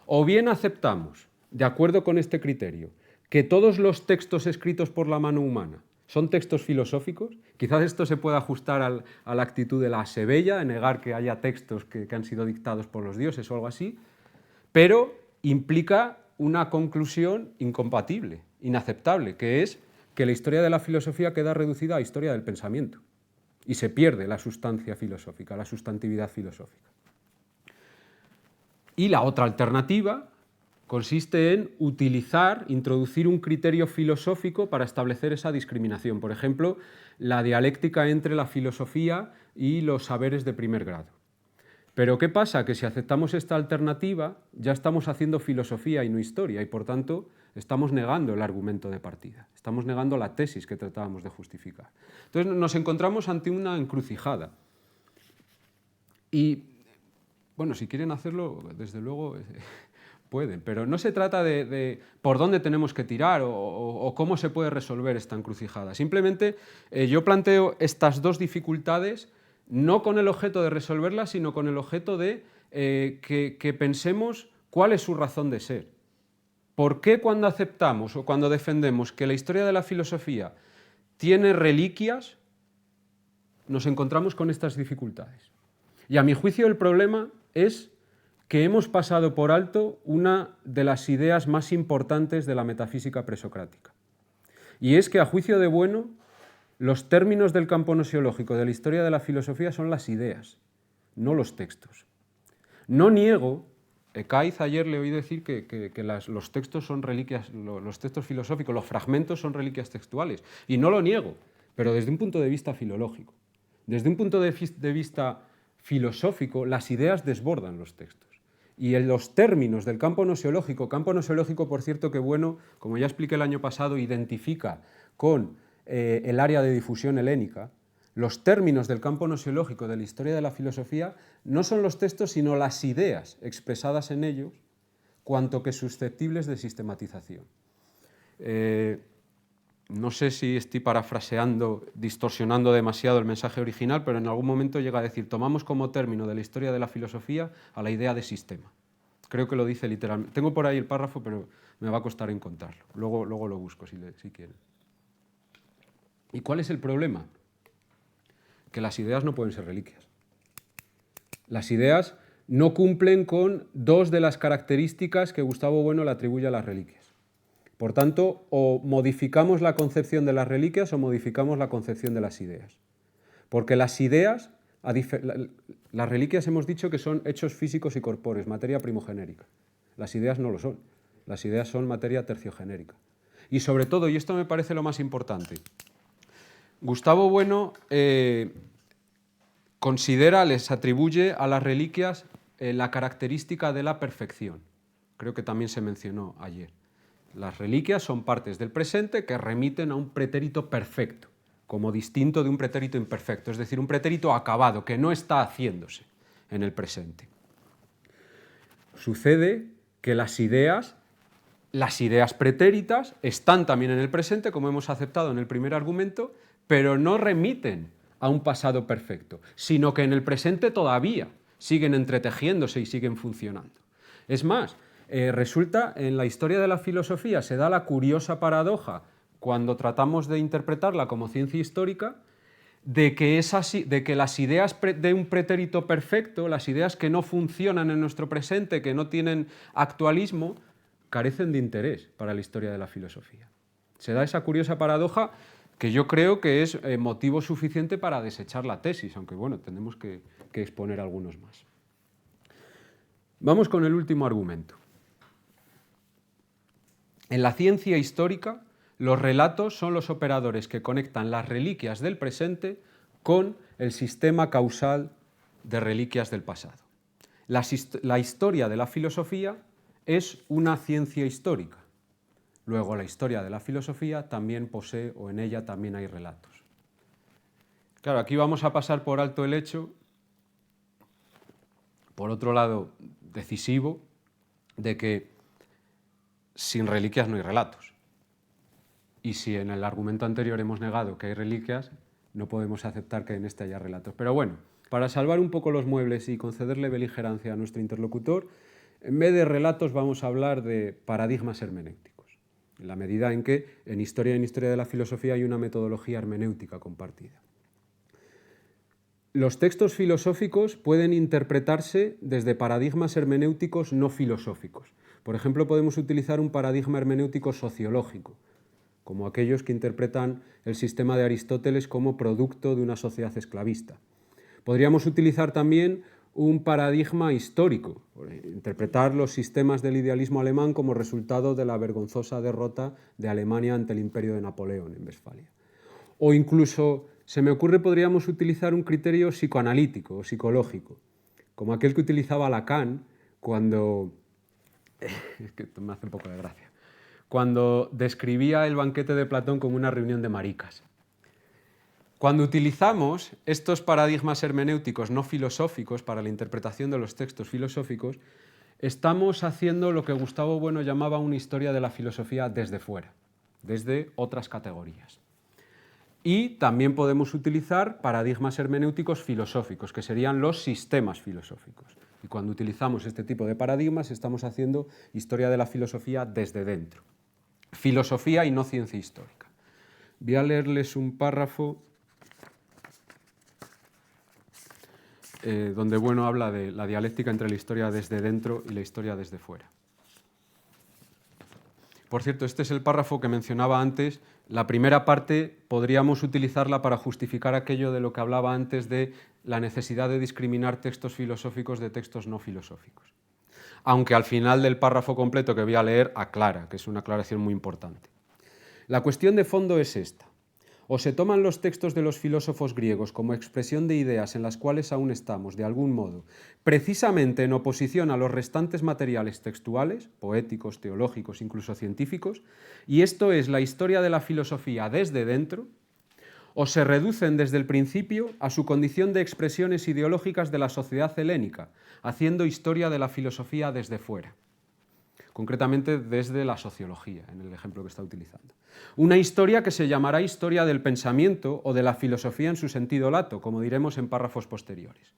O bien aceptamos, de acuerdo con este criterio, que todos los textos escritos por la mano humana son textos filosóficos. Quizás esto se pueda ajustar a la actitud de la Sebella, de negar que haya textos que han sido dictados por los dioses o algo así, pero implica una conclusión incompatible, inaceptable, que es que la historia de la filosofía queda reducida a historia del pensamiento y se pierde la sustancia filosófica, la sustantividad filosófica. Y la otra alternativa consiste en introducir un criterio filosófico para establecer esa discriminación. Por ejemplo, la dialéctica entre la filosofía y los saberes de primer grado. Pero ¿qué pasa? Que si aceptamos esta alternativa, ya estamos haciendo filosofía y no historia, y por tanto estamos negando el argumento de partida, estamos negando la tesis que tratábamos de justificar. Entonces nos encontramos ante una encrucijada. Y, bueno, si quieren hacerlo, desde luego pueden, pero no se trata de por dónde tenemos que tirar o cómo se puede resolver esta encrucijada. Simplemente yo planteo estas dos dificultades no con el objeto de resolverlas, sino con el objeto de que pensemos cuál es su razón de ser. ¿Por qué cuando aceptamos o cuando defendemos que la historia de la filosofía tiene reliquias, nos encontramos con estas dificultades? Y a mi juicio el problema es que hemos pasado por alto una de las ideas más importantes de la metafísica presocrática. Y es que, a juicio de Bueno, los términos del campo nosiológico de la historia de la filosofía son las ideas, no los textos. No niego, Ekaiz ayer le oí decir que los textos son reliquias, los textos filosóficos, los fragmentos son reliquias textuales, y no lo niego, pero desde un punto de vista filológico. Desde un punto de vista filosófico, las ideas desbordan los textos. Y en los términos del campo nosiológico, por cierto, que Bueno, como ya expliqué el año pasado, identifica con el área de difusión helénica, los términos del campo nosiológico de la historia de la filosofía no son los textos, sino las ideas expresadas en ellos, cuanto que susceptibles de sistematización. No sé si estoy parafraseando, distorsionando demasiado el mensaje original, pero en algún momento llega a decir, tomamos como término de la historia de la filosofía a la idea de sistema. Creo que lo dice literalmente. Tengo por ahí el párrafo, pero me va a costar encontrarlo. Luego lo busco si quieren. ¿Y cuál es el problema? Que las ideas no pueden ser reliquias. Las ideas no cumplen con dos de las características que Gustavo Bueno le atribuye a las reliquias. Por tanto, o modificamos la concepción de las reliquias o modificamos la concepción de las ideas. Porque las ideas, las reliquias hemos dicho que son hechos físicos y corpóreos, materia primogenérica. Las ideas no lo son. Las ideas son materia terciogenérica. Y sobre todo, y esto me parece lo más importante, Gustavo Bueno les atribuye a las reliquias la característica de la perfección. Creo que también se mencionó ayer. Las reliquias son partes del presente que remiten a un pretérito perfecto, como distinto de un pretérito imperfecto, es decir, un pretérito acabado, que no está haciéndose en el presente. Sucede que las ideas pretéritas están también en el presente, como hemos aceptado en el primer argumento, pero no remiten a un pasado perfecto, sino que en el presente todavía siguen entretejiéndose y siguen funcionando. Es más, resulta, en la historia de la filosofía se da la curiosa paradoja, cuando tratamos de interpretarla como ciencia histórica, de que las ideas de un pretérito perfecto, las ideas que no funcionan en nuestro presente, que no tienen actualismo, carecen de interés para la historia de la filosofía. Se da esa curiosa paradoja que yo creo que es motivo suficiente para desechar la tesis, aunque bueno, tenemos que exponer algunos más. Vamos con el último argumento. En la ciencia histórica, los relatos son los operadores que conectan las reliquias del presente con el sistema causal de reliquias del pasado. La historia de la filosofía es una ciencia histórica. Luego, la historia de la filosofía también posee, o en ella también hay relatos. Claro, aquí vamos a pasar por alto el hecho, por otro lado decisivo, de que sin reliquias no hay relatos. Y si en el argumento anterior hemos negado que hay reliquias, no podemos aceptar que en este haya relatos. Pero bueno, para salvar un poco los muebles y concederle beligerancia a nuestro interlocutor, en vez de relatos vamos a hablar de paradigmas hermenéuticos, en la medida en que en Historia de la Filosofía hay una metodología hermenéutica compartida. Los textos filosóficos pueden interpretarse desde paradigmas hermenéuticos no filosóficos. Por ejemplo, podemos utilizar un paradigma hermenéutico sociológico, como aquellos que interpretan el sistema de Aristóteles como producto de una sociedad esclavista. Podríamos utilizar también un paradigma histórico, interpretar los sistemas del idealismo alemán como resultado de la vergonzosa derrota de Alemania ante el imperio de Napoleón en Westfalia. O incluso, se me ocurre, podríamos utilizar un criterio psicoanalítico o psicológico, como aquel que utilizaba Lacan cuando... es que me hace un poco de gracia. Cuando describía el banquete de Platón como una reunión de maricas. Cuando utilizamos estos paradigmas hermenéuticos no filosóficos para la interpretación de los textos filosóficos, estamos haciendo lo que Gustavo Bueno llamaba una historia de la filosofía desde fuera, desde otras categorías. Y también podemos utilizar paradigmas hermenéuticos filosóficos, que serían los sistemas filosóficos. Y cuando utilizamos este tipo de paradigmas, estamos haciendo historia de la filosofía desde dentro. Filosofía y no ciencia histórica. Voy a leerles un párrafo donde Bueno habla de la dialéctica entre la historia desde dentro y la historia desde fuera. Por cierto, este es el párrafo que mencionaba antes. La primera parte podríamos utilizarla para justificar aquello de lo que hablaba antes de la necesidad de discriminar textos filosóficos de textos no filosóficos. Aunque al final del párrafo completo que voy a leer aclara, que es una aclaración muy importante. La cuestión de fondo es esta. O se toman los textos de los filósofos griegos como expresión de ideas en las cuales aún estamos, de algún modo, precisamente en oposición a los restantes materiales textuales, poéticos, teológicos, incluso científicos, y esto es la historia de la filosofía desde dentro, o se reducen desde el principio a su condición de expresiones ideológicas de la sociedad helénica, haciendo historia de la filosofía desde fuera. Concretamente desde la sociología, en el ejemplo que está utilizando. Una historia que se llamará historia del pensamiento o de la filosofía en su sentido lato, como diremos en párrafos posteriores.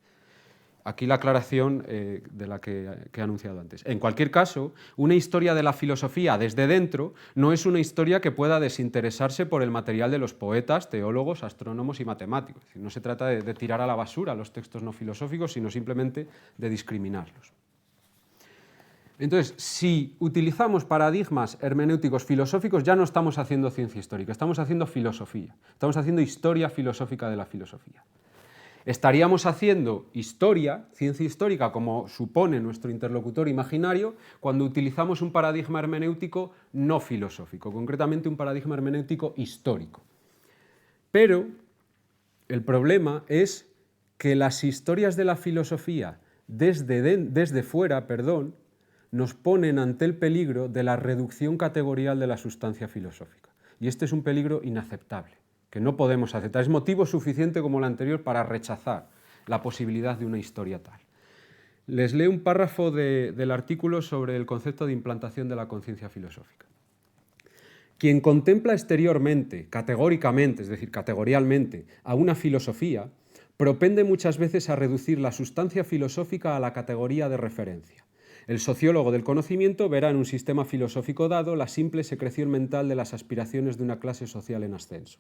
Aquí la aclaración de la que he anunciado antes. En cualquier caso, una historia de la filosofía desde dentro no es una historia que pueda desinteresarse por el material de los poetas, teólogos, astrónomos y matemáticos. Es decir, no se trata de tirar a la basura los textos no filosóficos, sino simplemente de discriminarlos. Entonces, si utilizamos paradigmas hermenéuticos filosóficos, ya no estamos haciendo ciencia histórica, estamos haciendo filosofía, estamos haciendo historia filosófica de la filosofía. Estaríamos haciendo historia, ciencia histórica, como supone nuestro interlocutor imaginario, cuando utilizamos un paradigma hermenéutico no filosófico, concretamente un paradigma hermenéutico histórico. Pero el problema es que las historias de la filosofía desde fuera, nos ponen ante el peligro de la reducción categorial de la sustancia filosófica. Y este es un peligro inaceptable, que no podemos aceptar. Es motivo suficiente como el anterior para rechazar la posibilidad de una historia tal. Les leo un párrafo del artículo sobre el concepto de implantación de la conciencia filosófica. Quien contempla exteriormente, categóricamente, es decir, categorialmente, a una filosofía, propende muchas veces a reducir la sustancia filosófica a la categoría de referencia. El sociólogo del conocimiento verá en un sistema filosófico dado la simple secreción mental de las aspiraciones de una clase social en ascenso.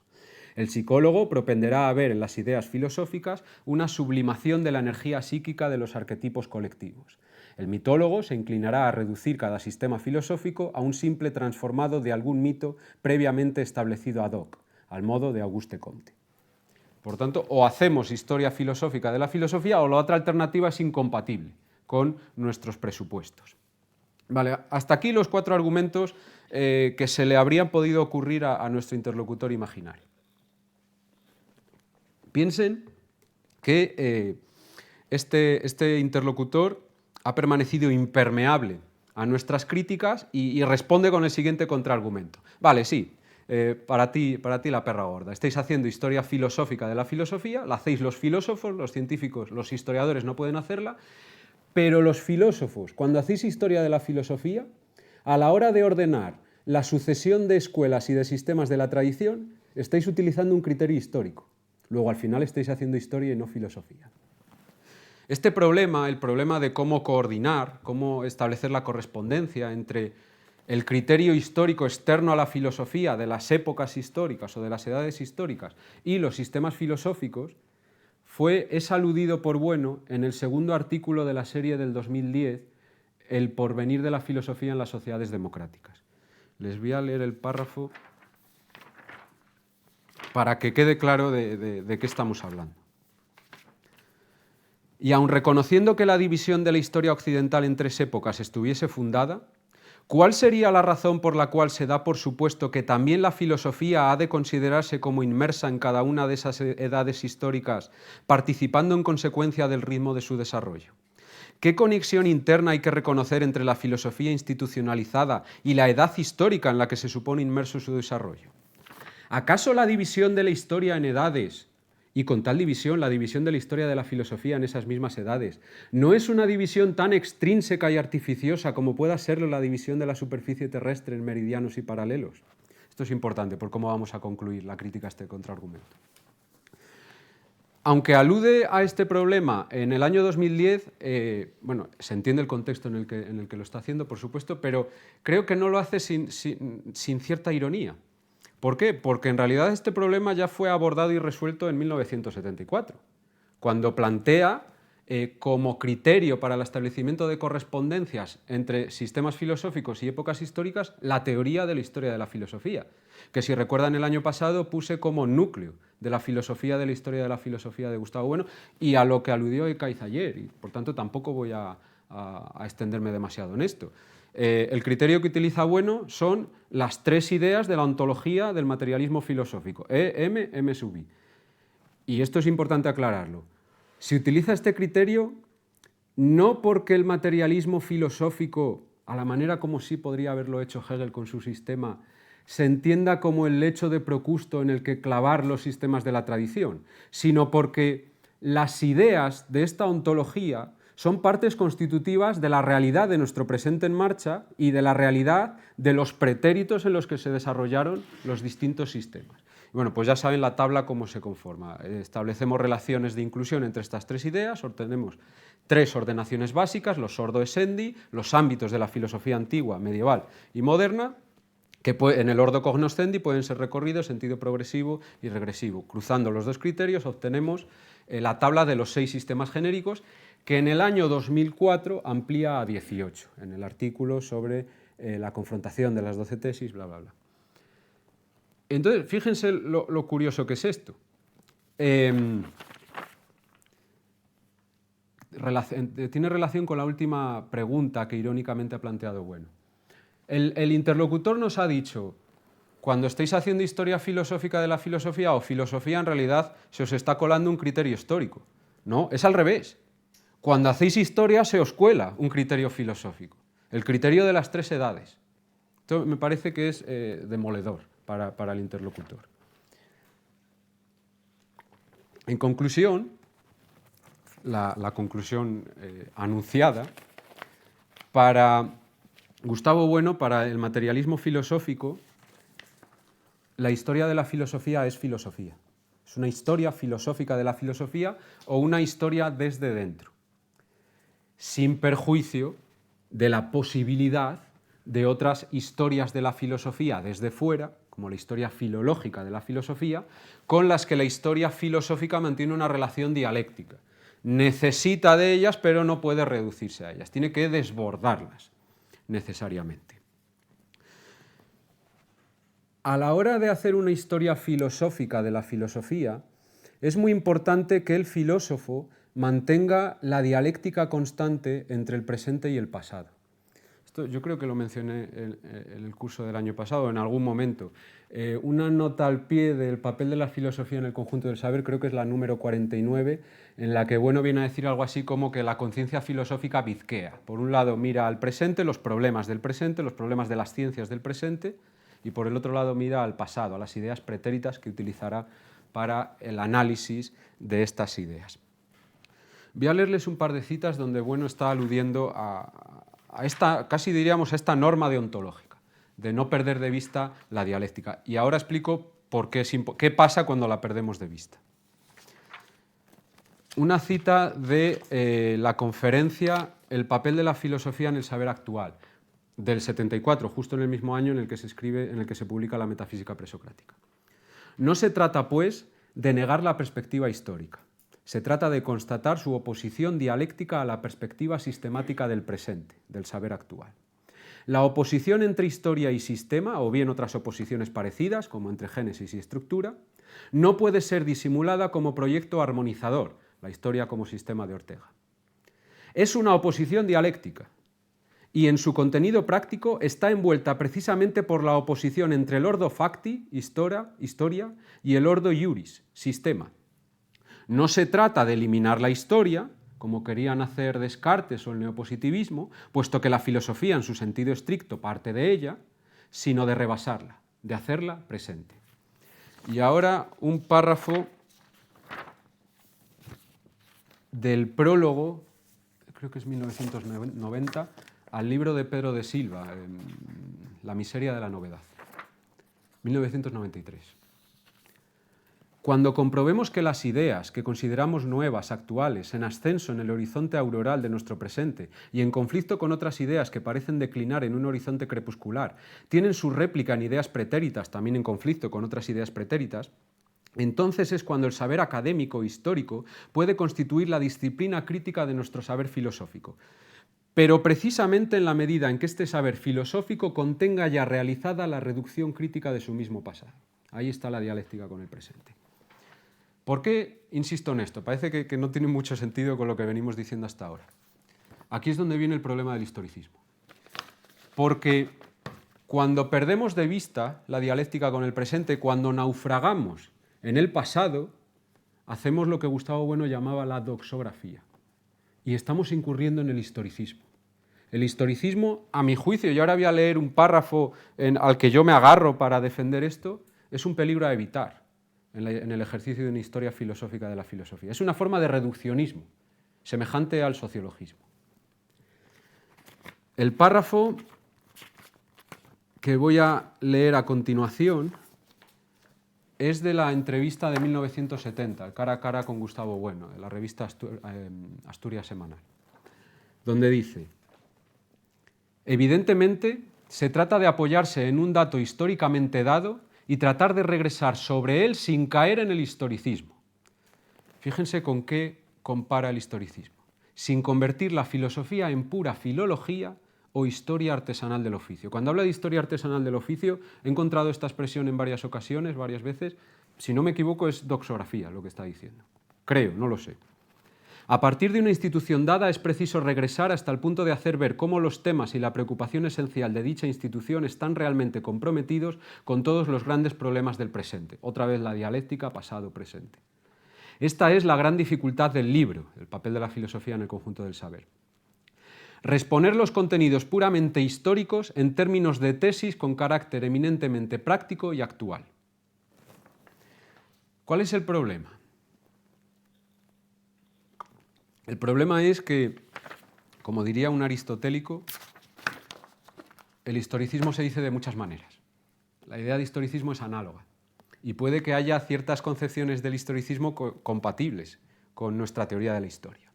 El psicólogo propenderá a ver en las ideas filosóficas una sublimación de la energía psíquica de los arquetipos colectivos. El mitólogo se inclinará a reducir cada sistema filosófico a un simple transformado de algún mito previamente establecido ad hoc, al modo de Auguste Comte. Por tanto, o hacemos historia filosófica de la filosofía o la otra alternativa es incompatible con nuestros presupuestos. Vale, hasta aquí los 4 argumentos que se le habrían podido ocurrir a nuestro interlocutor imaginario. Piensen que este interlocutor ha permanecido impermeable a nuestras críticas y responde con el siguiente contraargumento. Vale, sí, para ti la perra gorda. Estáis haciendo historia filosófica de la filosofía, la hacéis los filósofos, los científicos, los historiadores no pueden hacerla, pero los filósofos, cuando hacéis historia de la filosofía, a la hora de ordenar la sucesión de escuelas y de sistemas de la tradición, estáis utilizando un criterio histórico. Luego, al final, estáis haciendo historia y no filosofía. Este problema, el problema de cómo coordinar, cómo establecer la correspondencia entre el criterio histórico externo a la filosofía de las épocas históricas o de las edades históricas y los sistemas filosóficos, es aludido por Bueno en el segundo artículo de la serie del 2010, El porvenir de la filosofía en las sociedades democráticas. Les voy a leer el párrafo para que quede claro de qué estamos hablando. Y aun reconociendo que la división de la historia occidental en tres épocas estuviese fundada, ¿cuál sería la razón por la cual se da por supuesto que también la filosofía ha de considerarse como inmersa en cada una de esas edades históricas, participando en consecuencia del ritmo de su desarrollo? ¿Qué conexión interna hay que reconocer entre la filosofía institucionalizada y la edad histórica en la que se supone inmerso su desarrollo? ¿Acaso la división de la historia en edades, y con tal división la división de la historia de la filosofía en esas mismas edades, no es una división tan extrínseca y artificiosa como pueda serlo la división de la superficie terrestre en meridianos y paralelos? Esto es importante por cómo vamos a concluir la crítica a este contraargumento. Aunque alude a este problema en el año 2010, bueno, se entiende el contexto en el que lo está haciendo, por supuesto, pero creo que no lo hace sin cierta ironía. ¿Por qué? Porque en realidad este problema ya fue abordado y resuelto en 1974, cuando plantea como criterio para el establecimiento de correspondencias entre sistemas filosóficos y épocas históricas la teoría de la historia de la filosofía, que si recuerdan el año pasado puse como núcleo de la filosofía de la historia de la filosofía de Gustavo Bueno y a lo que aludió Ekaiz ayer, y por tanto tampoco voy a extenderme demasiado en esto. El criterio que utiliza Bueno son las tres ideas de la ontología del materialismo filosófico, E, M, M sub I. Y esto es importante aclararlo. Se utiliza este criterio no porque el materialismo filosófico, a la manera como sí podría haberlo hecho Hegel con su sistema, se entienda como el lecho de Procusto en el que clavar los sistemas de la tradición, sino porque las ideas de esta ontología son partes constitutivas de la realidad de nuestro presente en marcha y de la realidad de los pretéritos en los que se desarrollaron los distintos sistemas. Bueno, pues ya saben la tabla cómo se conforma. Establecemos relaciones de inclusión entre estas tres ideas, obtenemos tres ordenaciones básicas, los ordo-essendi, los ámbitos de la filosofía antigua, medieval y moderna, que en el ordo cognoscendi pueden ser recorridos en sentido progresivo y regresivo. Cruzando los dos criterios obtenemos la tabla de los 6 sistemas genéricos, que en el año 2004 amplía a 18, en el artículo sobre la confrontación de las 12 tesis, bla, bla, bla. Entonces, fíjense lo curioso que es esto. Tiene relación con la última pregunta que irónicamente ha planteado Bueno. El interlocutor nos ha dicho, cuando estáis haciendo historia filosófica de la filosofía o filosofía, en realidad se os está colando un criterio histórico. No, es al revés. Cuando hacéis historia se os cuela un criterio filosófico, el criterio de las tres edades. Esto me parece que es demoledor para el interlocutor. En conclusión, la conclusión anunciada, para Gustavo Bueno, para el materialismo filosófico, la historia de la filosofía es filosofía. Es una historia filosófica de la filosofía o una historia desde dentro, sin perjuicio de la posibilidad de otras historias de la filosofía desde fuera, como la historia filológica de la filosofía, con las que la historia filosófica mantiene una relación dialéctica. Necesita de ellas, pero no puede reducirse a ellas, tiene que desbordarlas necesariamente. A la hora de hacer una historia filosófica de la filosofía, es muy importante que el filósofo mantenga la dialéctica constante entre el presente y el pasado. Esto yo creo que lo mencioné en el curso del año pasado, en algún momento. Una nota al pie del papel de la filosofía en el conjunto del saber, creo que es la número 49, en la que Bueno viene a decir algo así como que la conciencia filosófica bizquea. Por un lado mira al presente, los problemas del presente, los problemas de las ciencias del presente, y por el otro lado mira al pasado, a las ideas pretéritas que utilizará para el análisis de estas ideas. Voy a leerles un par de citas donde Bueno está aludiendo a casi diríamos, a esta norma deontológica, de no perder de vista la dialéctica. Y ahora explico qué pasa cuando la perdemos de vista. Una cita de la conferencia El papel de la filosofía en el saber actual, del 74, justo en el mismo año en el que se publica la Metafísica presocrática. No se trata, pues, de negar la perspectiva histórica. Se trata de constatar su oposición dialéctica a la perspectiva sistemática del presente, del saber actual. La oposición entre historia y sistema, o bien otras oposiciones parecidas, como entre génesis y estructura, no puede ser disimulada como proyecto armonizador, la historia como sistema de Ortega. Es una oposición dialéctica, y en su contenido práctico está envuelta precisamente por la oposición entre el ordo facti, historia, y el ordo iuris, sistema. No se trata de eliminar la historia, como querían hacer Descartes o el neopositivismo, puesto que la filosofía en su sentido estricto parte de ella, sino de rebasarla, de hacerla presente. Y ahora un párrafo del prólogo, creo que es 1990, al libro de Pedro de Silva, La miseria de la novedad, 1993. Cuando comprobemos que las ideas que consideramos nuevas, actuales, en ascenso en el horizonte auroral de nuestro presente y en conflicto con otras ideas que parecen declinar en un horizonte crepuscular, tienen su réplica en ideas pretéritas, también en conflicto con otras ideas pretéritas, entonces es cuando el saber académico e histórico puede constituir la disciplina crítica de nuestro saber filosófico. Pero precisamente en la medida en que este saber filosófico contenga ya realizada la reducción crítica de su mismo pasado. Ahí está la dialéctica con el presente. ¿Por qué insisto en esto? Parece que no tiene mucho sentido con lo que venimos diciendo hasta ahora. Aquí es donde viene el problema del historicismo. Porque cuando perdemos de vista la dialéctica con el presente, cuando naufragamos en el pasado, hacemos lo que Gustavo Bueno llamaba la doxografía. Y estamos incurriendo en el historicismo. El historicismo, a mi juicio, y ahora voy a leer un párrafo al que yo me agarro para defender esto, es un peligro a evitar en el ejercicio de una historia filosófica de la filosofía. Es una forma de reduccionismo, semejante al sociologismo. El párrafo que voy a leer a continuación es de la entrevista de 1970, cara a cara con Gustavo Bueno, en la revista Asturias Semanal, donde dice: evidentemente, se trata de apoyarse en un dato históricamente dado y tratar de regresar sobre él sin caer en el historicismo. Fíjense con qué compara el historicismo. Sin convertir la filosofía en pura filología o historia artesanal del oficio. Cuando habla de historia artesanal del oficio, he encontrado esta expresión en varias ocasiones, varias veces. Si no me equivoco, es doxografía lo que está diciendo. Creo, no lo sé. A partir de una institución dada es preciso regresar hasta el punto de hacer ver cómo los temas y la preocupación esencial de dicha institución están realmente comprometidos con todos los grandes problemas del presente. Otra vez la dialéctica pasado-presente. Esta es la gran dificultad del libro, el papel de la filosofía en el conjunto del saber. Responder los contenidos puramente históricos en términos de tesis con carácter eminentemente práctico y actual. ¿Cuál es el problema? El problema es que, como diría un aristotélico, el historicismo se dice de muchas maneras. La idea de historicismo es análoga y puede que haya ciertas concepciones del historicismo compatibles con nuestra teoría de la historia.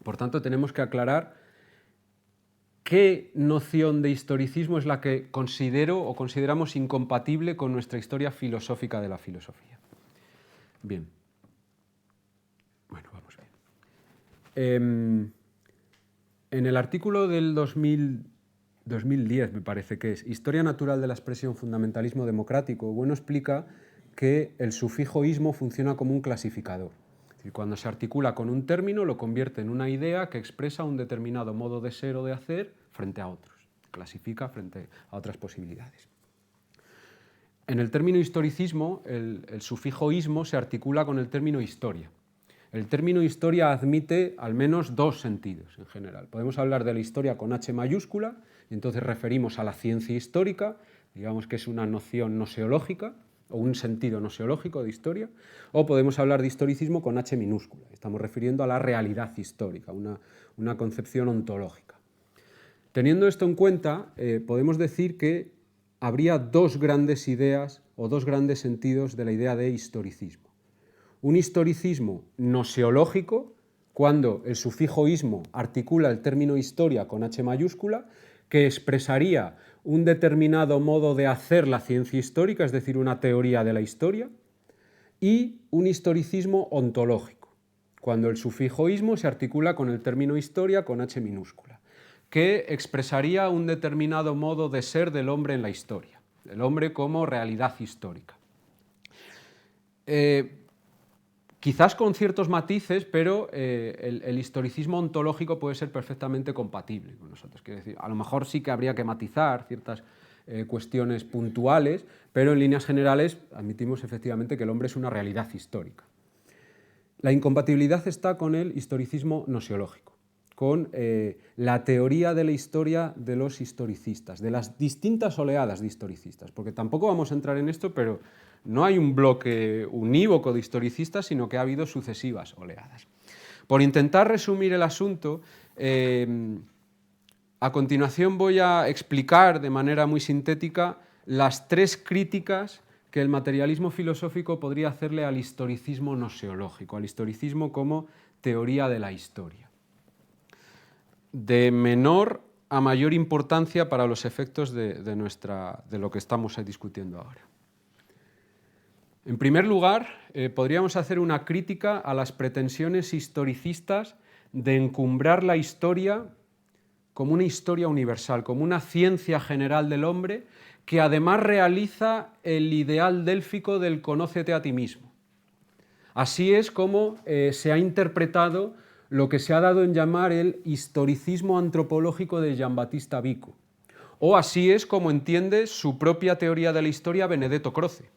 Por tanto, tenemos que aclarar qué noción de historicismo es la que considero o consideramos incompatible con nuestra historia filosófica de la filosofía. Bien. Bueno, vamos bien. En el artículo del 2010, me parece que es, Historia natural de la expresión fundamentalismo democrático, Bueno explica que el sufijo ismo funciona como un clasificador. Es decir, cuando se articula con un término, lo convierte en una idea que expresa un determinado modo de ser o de hacer frente a otros. Clasifica frente a otras posibilidades. En el término historicismo, el sufijo ismo se articula con el término historia. El término historia admite al menos dos sentidos en general. Podemos hablar de la historia con H mayúscula, y entonces referimos a la ciencia histórica, digamos que es una noción noseológica, o un sentido noseológico de historia, o podemos hablar de historicismo con H minúscula. Estamos refiriendo a la realidad histórica, una concepción ontológica. Teniendo esto en cuenta, podemos decir que habría dos grandes ideas o dos grandes sentidos de la idea de historicismo. Un historicismo gnoseológico, cuando el sufijo ismo articula el término historia con H mayúscula, que expresaría un determinado modo de hacer la ciencia histórica, es decir, una teoría de la historia, y un historicismo ontológico, cuando el sufijo ismo se articula con el término historia con H minúscula, que expresaría un determinado modo de ser del hombre en la historia, el hombre como realidad histórica. Quizás con ciertos matices, pero el historicismo ontológico puede ser perfectamente compatible con nosotros. Quiero decir, a lo mejor sí que habría que matizar ciertas cuestiones puntuales, pero en líneas generales admitimos efectivamente que el hombre es una realidad histórica. La incompatibilidad está con el historicismo gnoseológico, con la teoría de la historia de los historicistas, de las distintas oleadas de historicistas, porque tampoco vamos a entrar en esto, pero no hay un bloque unívoco de historicistas, sino que ha habido sucesivas oleadas. Por intentar resumir el asunto, a continuación voy a explicar de manera muy sintética las tres críticas que el materialismo filosófico podría hacerle al historicismo gnoseológico, al historicismo como teoría de la historia, de menor a mayor importancia para los efectos de lo que estamos discutiendo ahora. En primer lugar, podríamos hacer una crítica a las pretensiones historicistas de encumbrar la historia como una historia universal, como una ciencia general del hombre que además realiza el ideal délfico del conócete a ti mismo. Así es como se ha interpretado lo que se ha dado en llamar el historicismo antropológico de Giambattista Vico, o así es como entiende su propia teoría de la historia Benedetto Croce.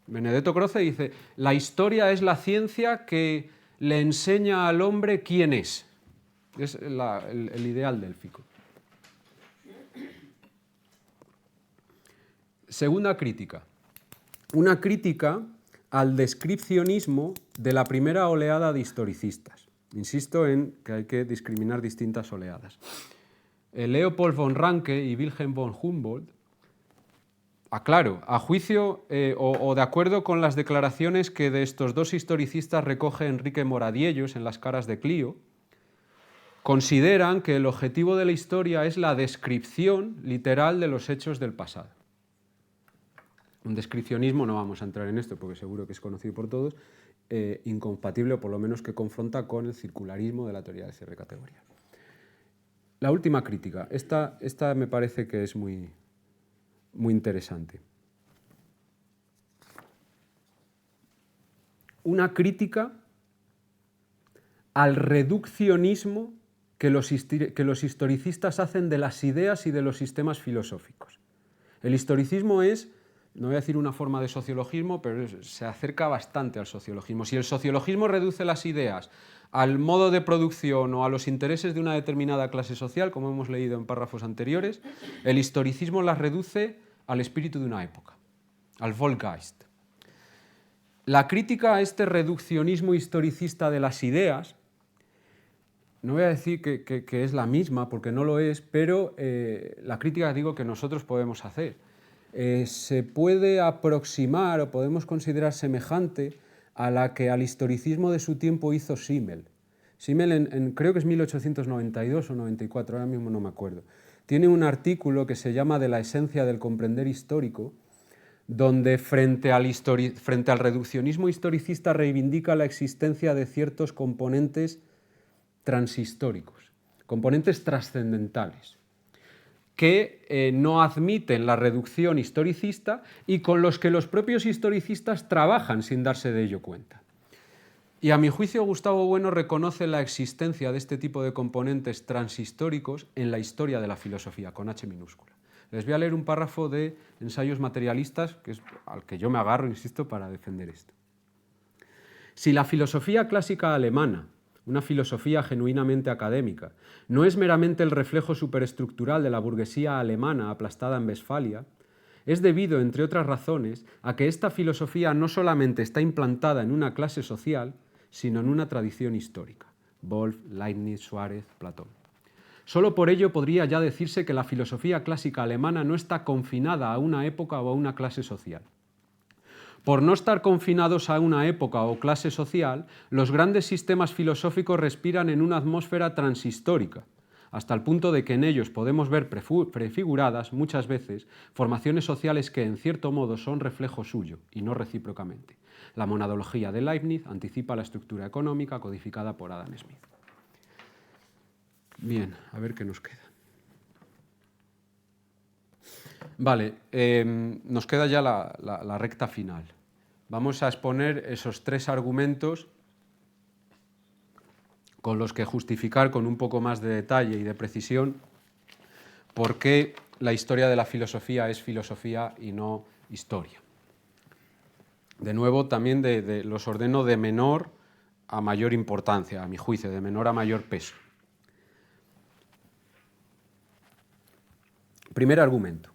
Benedetto Croce dice, la historia es la ciencia que le enseña al hombre quién es el ideal délfico. Segunda crítica, una crítica al descripcionismo de la primera oleada de historicistas. Insisto en que hay que discriminar distintas oleadas. Leopold von Ranke y Wilhelm von Humboldt, aclaro, a juicio o de acuerdo con las declaraciones que de estos dos historicistas recoge Enrique Moradiellos en Las caras de Clio, consideran que el objetivo de la historia es la descripción literal de los hechos del pasado. Un descripcionismo, no vamos a entrar en esto porque seguro que es conocido por todos, incompatible o por lo menos que confronta con el circularismo de la teoría de cierre de categoría. La última crítica, esta me parece que es muy interesante. Una crítica al reduccionismo que los historicistas hacen de las ideas y de los sistemas filosóficos. El historicismo es, no voy a decir una forma de sociologismo, pero se acerca bastante al sociologismo. Si el sociologismo reduce las ideas al modo de producción o a los intereses de una determinada clase social, como hemos leído en párrafos anteriores, el historicismo las reduce al espíritu de una época, al Volksgeist. La crítica a este reduccionismo historicista de las ideas, no voy a decir que es la misma, porque no lo es, pero la crítica, digo, que nosotros podemos hacer. Se puede aproximar o podemos considerar semejante a la que al historicismo de su tiempo hizo Simmel. Simmel, creo que es 1892 o 94, ahora mismo no me acuerdo. Tiene un artículo que se llama De la esencia del comprender histórico, donde frente al reduccionismo historicista reivindica la existencia de ciertos componentes transhistóricos, componentes trascendentales, que no admiten la reducción historicista y con los que los propios historicistas trabajan sin darse de ello cuenta. Y a mi juicio Gustavo Bueno reconoce la existencia de este tipo de componentes transhistóricos en la historia de la filosofía, con H minúscula. Les voy a leer un párrafo de Ensayos materialistas, que es al que yo me agarro, insisto, para defender esto. Si la filosofía clásica alemana, una filosofía genuinamente académica, no es meramente el reflejo superestructural de la burguesía alemana aplastada en Westfalia, es debido, entre otras razones, a que esta filosofía no solamente está implantada en una clase social, sino en una tradición histórica. Wolff, Leibniz, Suárez, Platón. Solo por ello podría ya decirse que la filosofía clásica alemana no está confinada a una época o a una clase social. Por no estar confinados a una época o clase social, los grandes sistemas filosóficos respiran en una atmósfera transhistórica, hasta el punto de que en ellos podemos ver prefiguradas, muchas veces, formaciones sociales que, en cierto modo, son reflejo suyo, y no recíprocamente. La monadología de Leibniz anticipa la estructura económica codificada por Adam Smith. Bien, a ver qué nos queda. Vale, nos queda ya la recta final. Vamos a exponer esos 3 argumentos con los que justificar con un poco más de detalle y de precisión por qué la historia de la filosofía es filosofía y no historia. De nuevo, también los ordeno de menor a mayor importancia, a mi juicio, de menor a mayor peso. Primer argumento.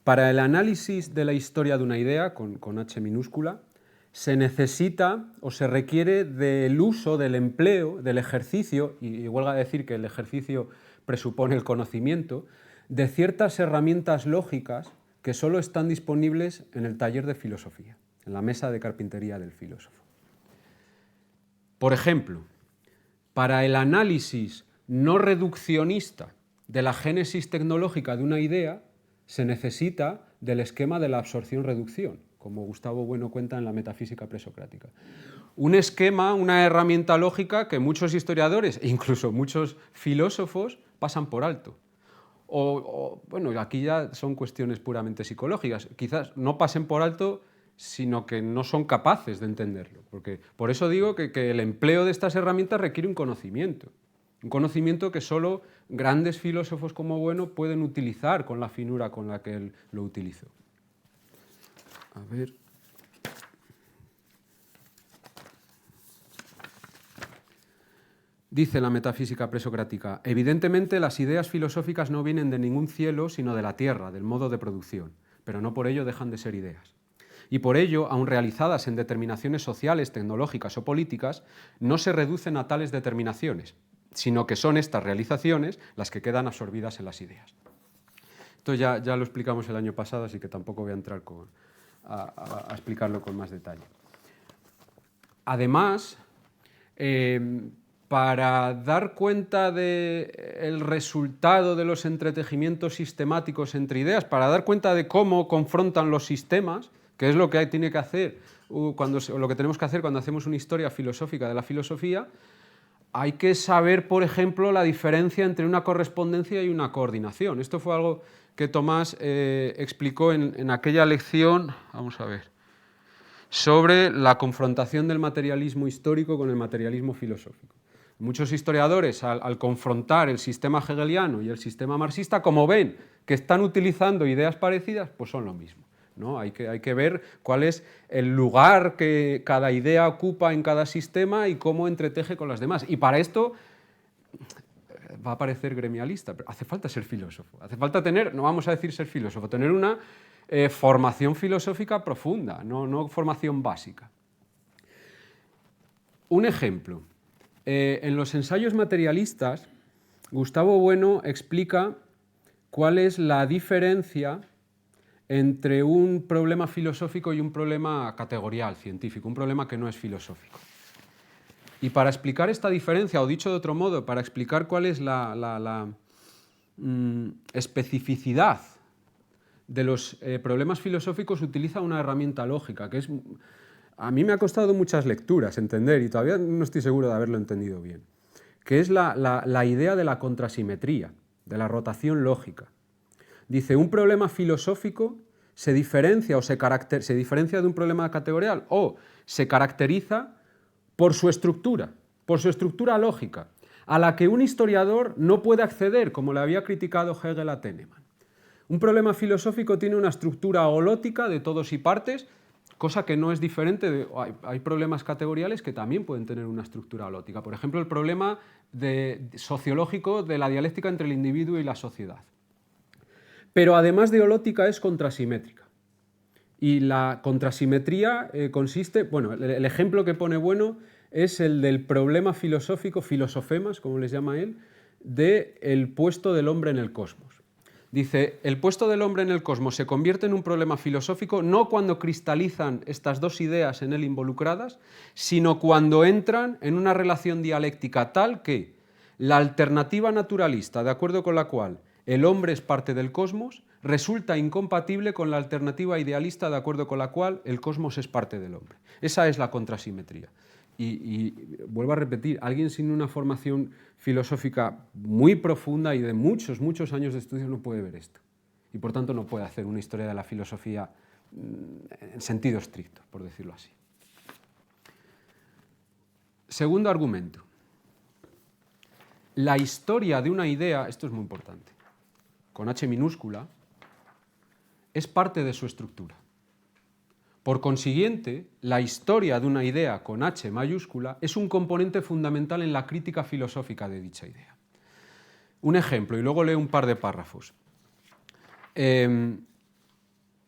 Para el análisis de la historia de una idea, con H minúscula, se necesita o se requiere del uso, del empleo, del ejercicio, y huelga decir que el ejercicio presupone el conocimiento, de ciertas herramientas lógicas que solo están disponibles en el taller de filosofía, en la mesa de carpintería del filósofo. Por ejemplo, para el análisis no reduccionista de la génesis tecnológica de una idea, se necesita del esquema de la absorción-reducción, como Gustavo Bueno cuenta en la metafísica presocrática. Un esquema, una herramienta lógica que muchos historiadores e incluso muchos filósofos pasan por alto. Bueno, aquí ya son cuestiones puramente psicológicas. Quizás no pasen por alto, sino que no son capaces de entenderlo. Porque por eso digo que el empleo de estas herramientas requiere un conocimiento que solo grandes filósofos como Bueno pueden utilizar con la finura con la que él lo utilizó. A ver. Dice la metafísica presocrática: evidentemente las ideas filosóficas no vienen de ningún cielo, sino de la tierra, del modo de producción, pero no por ello dejan de ser ideas. Y por ello, aun realizadas en determinaciones sociales, tecnológicas o políticas, no se reducen a tales determinaciones, sino que son estas realizaciones las que quedan absorbidas en las ideas. Esto ya lo explicamos el año pasado, así que tampoco voy a entrar a explicarlo con más detalle. Además, para dar cuenta del resultado de los entretejimientos sistemáticos entre ideas, para dar cuenta de cómo confrontan los sistemas, que es lo que tiene que hacer, lo que tenemos que hacer cuando hacemos una historia filosófica de la filosofía, hay que saber, por ejemplo, la diferencia entre una correspondencia y una coordinación. Esto fue algo que Tomás explicó en aquella lección, vamos a ver, sobre la confrontación del materialismo histórico con el materialismo filosófico. Muchos historiadores, al confrontar el sistema hegeliano y el sistema marxista, como ven que están utilizando ideas parecidas, pues son lo mismo, ¿no? Hay que ver cuál es el lugar que cada idea ocupa en cada sistema y cómo entreteje con las demás. Y para esto va a parecer gremialista, pero hace falta ser filósofo. Hace falta tener, no vamos a decir ser filósofo, tener una formación filosófica profunda, no formación básica. Un ejemplo. En los ensayos materialistas, Gustavo Bueno explica cuál es la diferencia entre un problema filosófico y un problema categorial, científico, un problema que no es filosófico. Y para explicar esta diferencia, o dicho de otro modo, para explicar cuál es la especificidad de los problemas filosóficos, utiliza una herramienta lógica, que es... A mí me ha costado muchas lecturas entender, y todavía no estoy seguro de haberlo entendido bien, que es la idea de la contrasimetría, de la rotación lógica. Dice, un problema filosófico se diferencia de un problema categorial o se caracteriza por su estructura lógica, a la que un historiador no puede acceder, como le había criticado Hegel a Tennemann. Un problema filosófico tiene una estructura holótica de todos y partes, cosa que no es diferente de... Hay problemas categoriales que también pueden tener una estructura holótica. Por ejemplo, el problema sociológico de la dialéctica entre el individuo y la sociedad. Pero además de holótica es contrasimétrica. Y la contrasimetría consiste... Bueno, el ejemplo que pone Bueno es el del problema filosófico, filosofemas, como les llama él, del puesto del hombre en el cosmos. Dice, el puesto del hombre en el cosmos se convierte en un problema filosófico no cuando cristalizan estas dos ideas en él involucradas, sino cuando entran en una relación dialéctica tal que la alternativa naturalista, de acuerdo con la cual el hombre es parte del cosmos, resulta incompatible con la alternativa idealista, de acuerdo con la cual el cosmos es parte del hombre. Esa es la contrasimetría. Y vuelvo a repetir, alguien sin una formación filosófica muy profunda y de muchos, muchos años de estudio no puede ver esto. Y por tanto no puede hacer una historia de la filosofía en sentido estricto, por decirlo así. Segundo argumento. La historia de una idea, esto es muy importante, con H minúscula, es parte de su estructura. Por consiguiente, la historia de una idea con H mayúscula es un componente fundamental en la crítica filosófica de dicha idea. Un ejemplo, y luego leo un par de párrafos.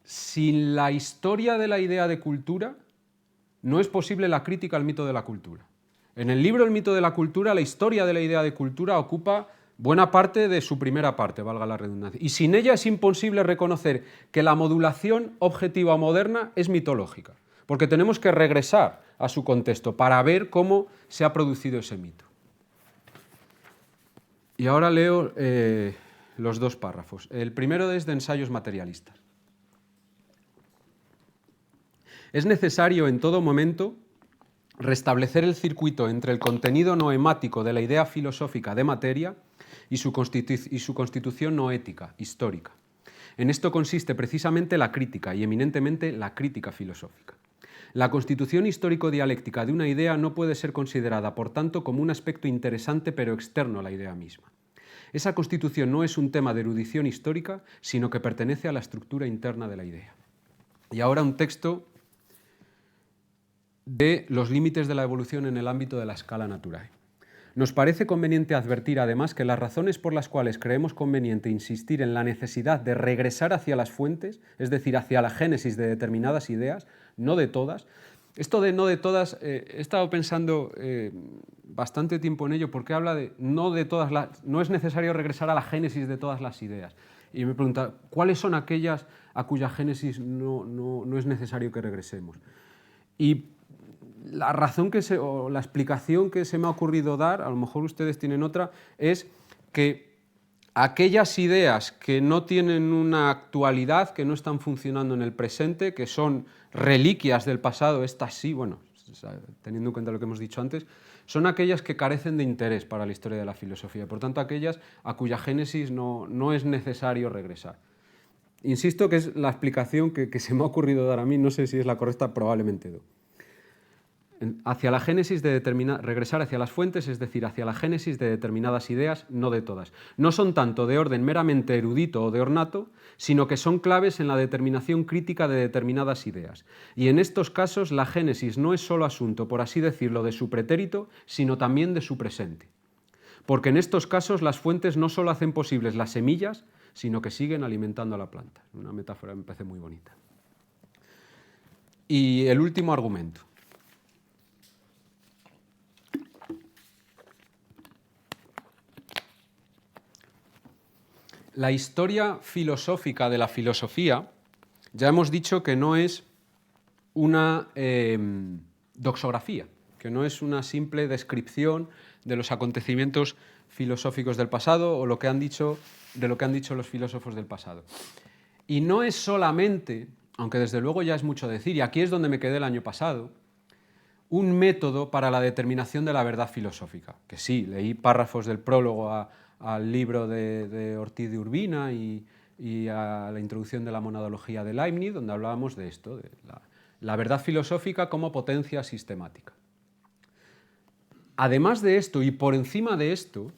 Sin la historia de la idea de cultura, no es posible la crítica al mito de la cultura. En el libro El mito de la cultura, la historia de la idea de cultura ocupa buena parte de su primera parte, valga la redundancia. Y sin ella es imposible reconocer que la modulación objetiva moderna es mitológica, porque tenemos que regresar a su contexto para ver cómo se ha producido ese mito. Y ahora leo los dos párrafos. El primero es de ensayos materialistas. Es necesario en todo momento restablecer el circuito entre el contenido noemático de la idea filosófica de materia y su constitución noética, histórica. En esto consiste precisamente la crítica y eminentemente la crítica filosófica. La constitución histórico-dialéctica de una idea no puede ser considerada, por tanto, como un aspecto interesante pero externo a la idea misma. Esa constitución no es un tema de erudición histórica, sino que pertenece a la estructura interna de la idea. Y ahora un texto de los límites de la evolución en el ámbito de la escala naturae. Nos parece conveniente advertir además que las razones por las cuales creemos conveniente insistir en la necesidad de regresar hacia las fuentes, es decir, hacia la génesis de determinadas ideas, no de todas. Esto de no de todas, he estado pensando bastante tiempo en ello, porque habla de no de todas las, no es necesario regresar a la génesis de todas las ideas. Y me pregunta, ¿cuáles son aquellas a cuya génesis no es necesario que regresemos? Y la razón o la explicación que se me ha ocurrido dar, a lo mejor ustedes tienen otra, es que aquellas ideas que no tienen una actualidad, que no están funcionando en el presente, que son reliquias del pasado, estas sí, bueno, teniendo en cuenta lo que hemos dicho antes, son aquellas que carecen de interés para la historia de la filosofía, por tanto aquellas a cuya génesis no es necesario regresar. Insisto que es la explicación que se me ha ocurrido dar a mí, no sé si es la correcta, probablemente no. Hacia la génesis de regresar hacia las fuentes, es decir, hacia la génesis de determinadas ideas, no de todas. No son tanto de orden meramente erudito o de ornato, sino que son claves en la determinación crítica de determinadas ideas. Y en estos casos la génesis no es solo asunto, por así decirlo, de su pretérito, sino también de su presente. Porque en estos casos las fuentes no solo hacen posibles las semillas, sino que siguen alimentando a la planta. Una metáfora me parece muy bonita. Y el último argumento. La historia filosófica de la filosofía, ya hemos dicho que no es una doxografía, que no es una simple descripción de los acontecimientos filosóficos del pasado o de lo que han dicho los filósofos del pasado. Y no es solamente, aunque desde luego ya es mucho decir, y aquí es donde me quedé el año pasado, un método para la determinación de la verdad filosófica, que sí, leí párrafos del prólogo al libro de Ortiz de Urbina y a la introducción de la monadología de Leibniz, donde hablábamos de esto, de la verdad filosófica como potencia sistemática. Además de esto, y por encima de esto,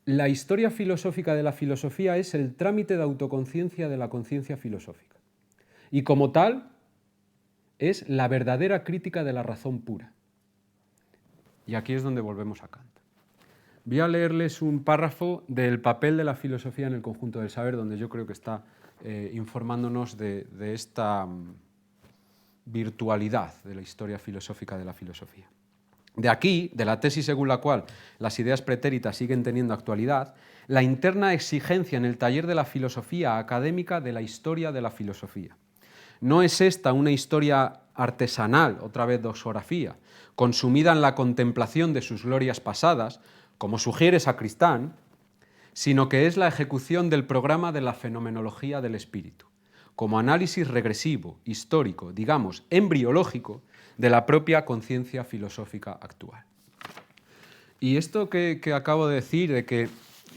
la historia filosófica de la filosofía es el trámite de autoconciencia de la conciencia filosófica. Y como tal, es la verdadera crítica de la razón pura. Y aquí es donde volvemos a Kant. Voy a leerles un párrafo del papel de la filosofía en el conjunto del saber, donde yo creo que está informándonos de esta virtualidad de la historia filosófica de la filosofía. De aquí, de la tesis según la cual las ideas pretéritas siguen teniendo actualidad, la interna exigencia en el taller de la filosofía académica de la historia de la filosofía. No es esta una historia artesanal, otra vez doxografía, consumida en la contemplación de sus glorias pasadas, como sugiere Sacristán, sino que es la ejecución del programa de la fenomenología del espíritu, como análisis regresivo, histórico, digamos, embriológico, de la propia conciencia filosófica actual. Y esto que acabo de decir, de que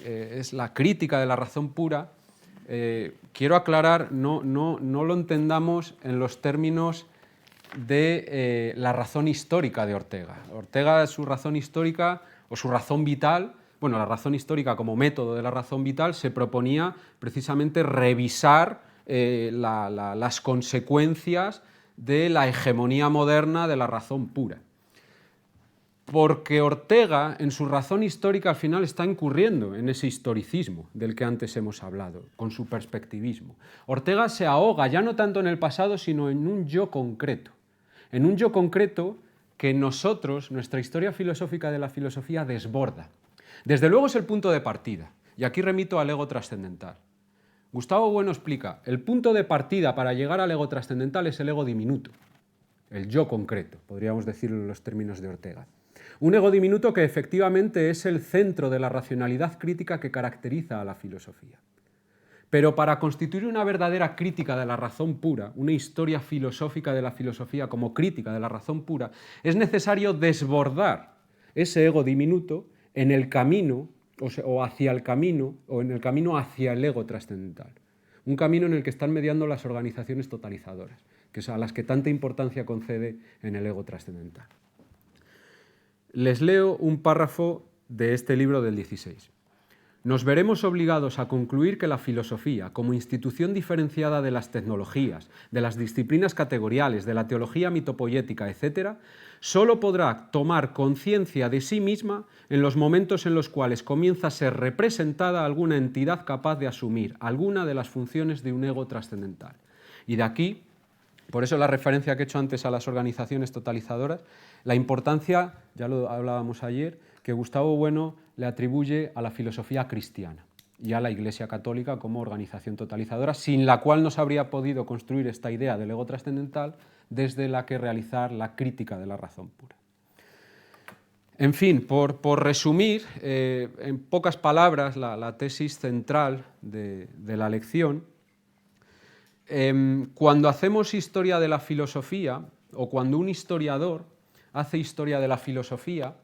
es la crítica de la razón pura, quiero aclarar, no lo entendamos en los términos de la razón histórica de Ortega. Ortega, su razón histórica o su razón vital, bueno, la razón histórica como método de la razón vital, se proponía precisamente revisar las consecuencias de la hegemonía moderna de la razón pura. Porque Ortega, en su razón histórica, al final está incurriendo en ese historicismo del que antes hemos hablado, con su perspectivismo. Ortega se ahoga ya no tanto en el pasado, sino en un yo concreto. En un yo concreto que nosotros, nuestra historia filosófica de la filosofía, desborda. Desde luego es el punto de partida, y aquí remito al ego trascendental. Gustavo Bueno explica, el punto de partida para llegar al ego trascendental es el ego diminuto, el yo concreto, podríamos decirlo en los términos de Ortega. Un ego diminuto que efectivamente es el centro de la racionalidad crítica que caracteriza a la filosofía. Pero para constituir una verdadera crítica de la razón pura, una historia filosófica de la filosofía como crítica de la razón pura, es necesario desbordar ese ego diminuto en el camino, o hacia el camino, o en el camino hacia el ego trascendental. Un camino en el que están mediando las organizaciones totalizadoras, que es a las que tanta importancia concede en el ego trascendental. Les leo un párrafo de este libro del 16. Nos veremos obligados a concluir que la filosofía, como institución diferenciada de las tecnologías, de las disciplinas categoriales, de la teología mitopoética, etc., solo podrá tomar conciencia de sí misma en los momentos en los cuales comienza a ser representada alguna entidad capaz de asumir alguna de las funciones de un ego trascendental. Y de aquí, por eso la referencia que he hecho antes a las organizaciones totalizadoras, la importancia, ya lo hablábamos ayer, que Gustavo Bueno le atribuye a la filosofía cristiana y a la Iglesia Católica como organización totalizadora, sin la cual no se habría podido construir esta idea del ego trascendental desde la que realizar la crítica de la razón pura. En fin, por resumir, en pocas palabras, la tesis central de la lección, cuando hacemos historia de la filosofía, o cuando un historiador hace historia de la filosofía,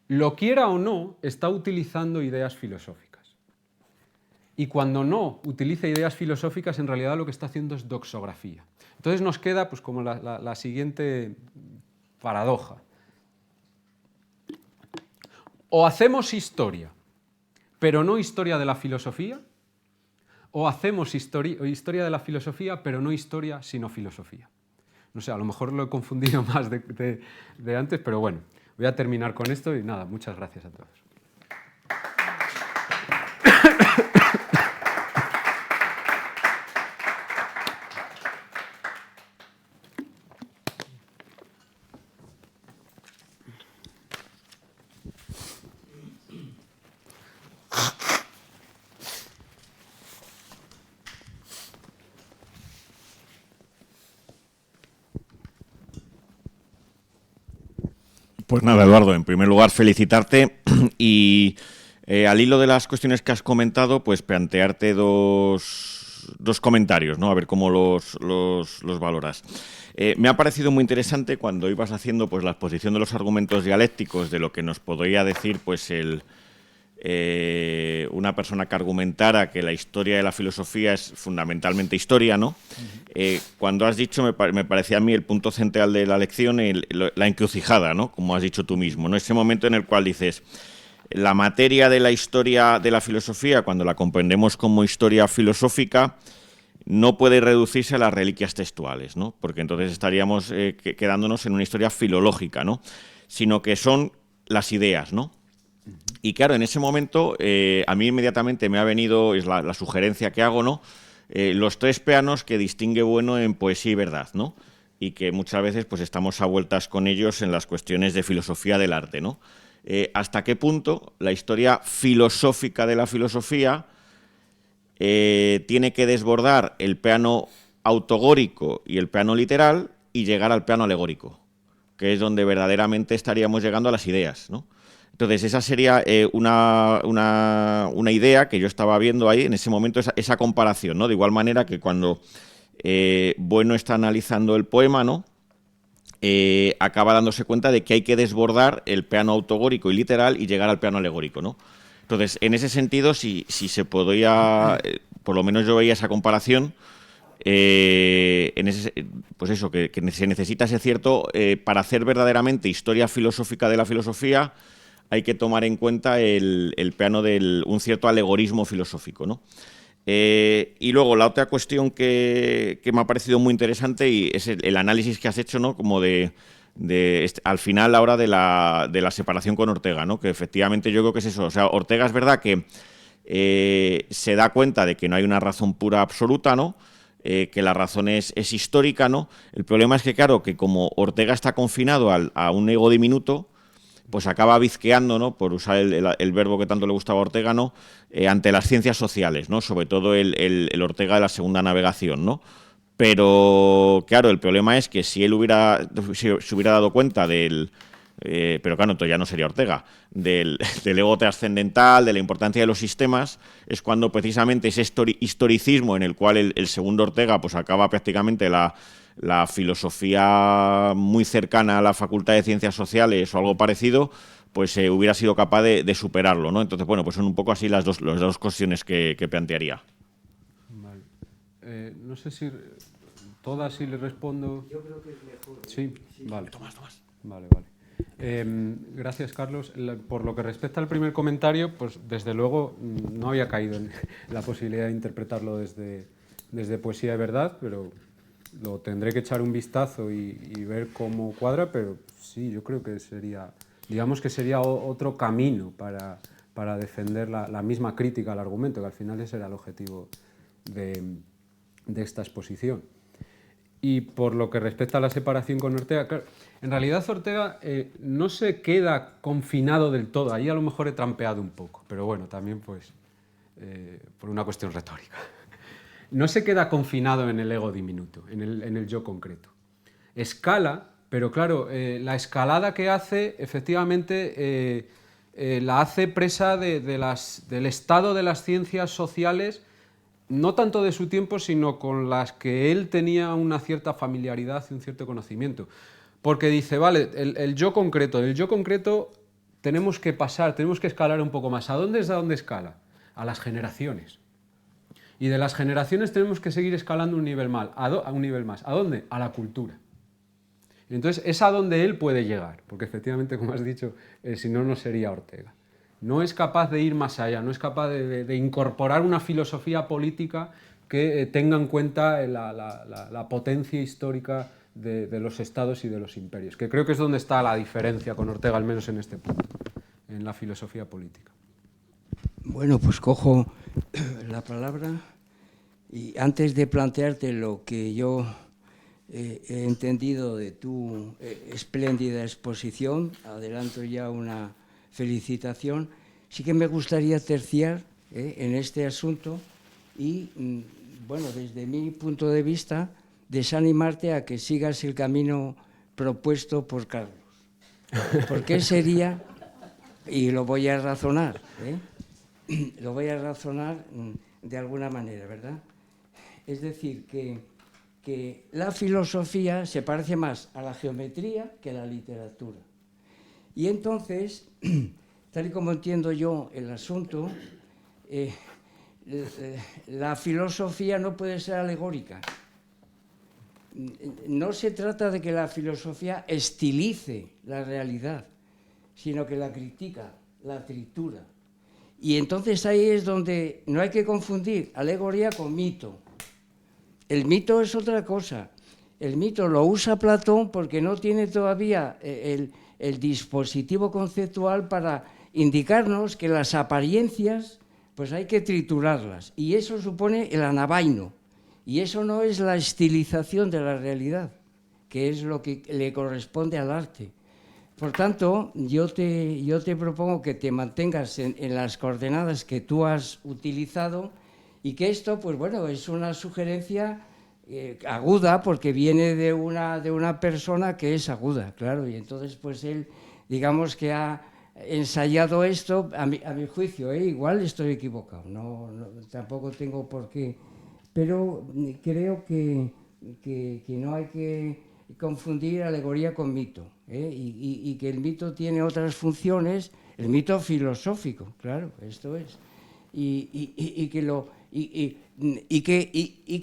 lo quiera o no, está utilizando ideas filosóficas. Y cuando no utiliza ideas filosóficas, en realidad lo que está haciendo es doxografía. Entonces nos queda pues, como la siguiente paradoja. O hacemos historia, pero no historia de la filosofía, o hacemos historia de la filosofía, pero no historia sino filosofía. No sé, a lo mejor lo he confundido más de antes, pero bueno, voy a terminar con esto y nada, muchas gracias a todos. Pues nada, Eduardo, en primer lugar felicitarte y al hilo de las cuestiones que has comentado, pues plantearte dos comentarios, ¿no? A ver cómo los valoras. Me ha parecido muy interesante cuando ibas haciendo pues la exposición de los argumentos dialécticos de lo que nos podría decir pues una persona que argumentara que la historia de la filosofía es fundamentalmente historia, ¿no? Cuando has dicho, me parecía a mí el punto central de la lección, la encrucijada, ¿no? Como has dicho tú mismo, ¿no? Ese momento en el cual dices, la materia de la historia de la filosofía, cuando la comprendemos como historia filosófica, no puede reducirse a las reliquias textuales, ¿no? Porque entonces estaríamos quedándonos en una historia filológica, ¿no? Sino que son las ideas, ¿no? Y claro, en ese momento a mí inmediatamente me ha venido, es la sugerencia que hago, ¿no? Los tres planos que distingue Bueno en Poesía y Verdad, ¿no? y que muchas veces pues estamos a vueltas con ellos en las cuestiones de filosofía del arte, ¿no? ¿Hasta qué punto la historia filosófica de la filosofía tiene que desbordar el plano autogórico y el plano literal y llegar al plano alegórico, que es donde verdaderamente estaríamos llegando a las ideas, ¿no? Entonces, esa sería una idea que yo estaba viendo ahí en ese momento, esa comparación, ¿no? De igual manera que cuando Bueno está analizando el poema, ¿no? Acaba dándose cuenta de que hay que desbordar el plano autogórico y literal y llegar al plano alegórico, ¿no? Entonces, en ese sentido, si se podía, por lo menos yo veía esa comparación, pues eso, que se necesita ese cierto, para hacer verdaderamente historia filosófica de la filosofía, hay que tomar en cuenta el plano de un cierto alegorismo filosófico, ¿no? Y luego la otra cuestión que me ha parecido muy interesante y es el análisis que has hecho, ¿no? Como al final ahora de la separación con Ortega, ¿no? Que efectivamente yo creo que es eso. O sea, Ortega es verdad que se da cuenta de que no hay una razón pura absoluta, ¿no? Que la razón es histórica, ¿no? El problema es que, claro, que como Ortega está confinado a un ego diminuto, pues acaba bizqueando, ¿no? Por usar el verbo que tanto le gustaba a Ortega, ¿no? Ante las ciencias sociales, ¿no? Sobre todo el Ortega de la segunda navegación, ¿no? Pero, claro, el problema es que si él se hubiera dado cuenta pero claro, entonces ya no sería Ortega, del ego trascendental, de la importancia de los sistemas, es cuando precisamente ese historicismo en el cual el segundo Ortega pues acaba prácticamente la filosofía muy cercana a la Facultad de Ciencias Sociales o algo parecido, pues hubiera sido capaz de superarlo, ¿no? Entonces, bueno, pues son un poco así las dos cuestiones que plantearía. Vale. No sé si todas sí le respondo. Yo creo que es mejor. Sí, vale. Tomás. Vale. Gracias, Carlos. Por lo que respecta al primer comentario, pues desde luego no había caído en la posibilidad de interpretarlo desde poesía de verdad, pero lo tendré que echar un vistazo y ver cómo cuadra, pero sí, yo creo que sería, digamos que sería otro camino para defender la misma crítica al argumento, que al final ese era el objetivo de esta exposición. Y por lo que respecta a la separación con Ortega, claro, en realidad Ortega no se queda confinado del todo, ahí a lo mejor he trampeado un poco, pero bueno, también pues por una cuestión retórica. No se queda confinado en el ego diminuto, en el yo concreto. Escala, pero claro, la escalada que hace, efectivamente, la hace presa del estado de las ciencias sociales, no tanto de su tiempo, sino con las que él tenía una cierta familiaridad y un cierto conocimiento. Porque dice, vale, del yo concreto tenemos que escalar un poco más. ¿A dónde escala? A las generaciones. Y de las generaciones tenemos que seguir escalando un nivel más. ¿A dónde? A la cultura. Entonces es a donde él puede llegar, porque efectivamente, como has dicho, si no, no sería Ortega. No es capaz de ir más allá, no es capaz de incorporar una filosofía política que tenga en cuenta la potencia histórica de los estados y de los imperios, que creo que es donde está la diferencia con Ortega, al menos en este punto, en la filosofía política. Bueno, pues cojo la palabra y antes de plantearte lo que yo he entendido de tu espléndida exposición, adelanto ya una felicitación. Sí que me gustaría terciar en este asunto y, bueno, desde mi punto de vista, desanimarte a que sigas el camino propuesto por Carlos. Porque sería, y lo voy a razonar, lo voy a razonar de alguna manera, ¿verdad? Es decir, que la filosofía se parece más a la geometría que a la literatura. Y entonces, tal y como entiendo yo el asunto, la filosofía no puede ser alegórica. No se trata de que la filosofía estilice la realidad, sino que la critica, la tritura. Y entonces ahí es donde no hay que confundir alegoría con mito. El mito es otra cosa. El mito lo usa Platón porque no tiene todavía el dispositivo conceptual para indicarnos que las apariencias pues hay que triturarlas. Y eso supone el anabaino. Y eso no es la estilización de la realidad, que es lo que le corresponde al arte. Por tanto, yo te propongo que te mantengas en las coordenadas que tú has utilizado y que esto, pues bueno, es una sugerencia aguda porque viene de una persona que es aguda, claro, y entonces pues él, digamos que ha ensayado esto, a mi juicio, igual estoy equivocado, tampoco tengo por qué, pero creo que no hay que confundir alegoría con mito, y que el mito tiene otras funciones, el mito filosófico, claro, esto es, y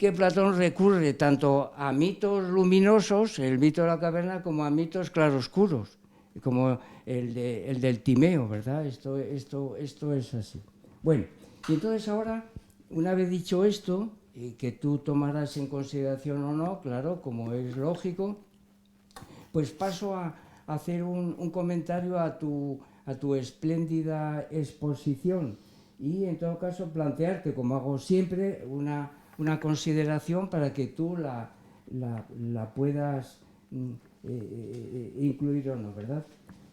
que Platón recurre tanto a mitos luminosos, el mito de la caverna, como a mitos claroscuros, como el del Timeo, ¿verdad? Esto es así. Bueno, y entonces ahora, una vez dicho esto, que tú tomarás en consideración o no, claro, como es lógico, pues paso a hacer un comentario a tu espléndida exposición y, en todo caso, plantearte, como hago siempre, una consideración para que tú la puedas incluir o no, ¿verdad?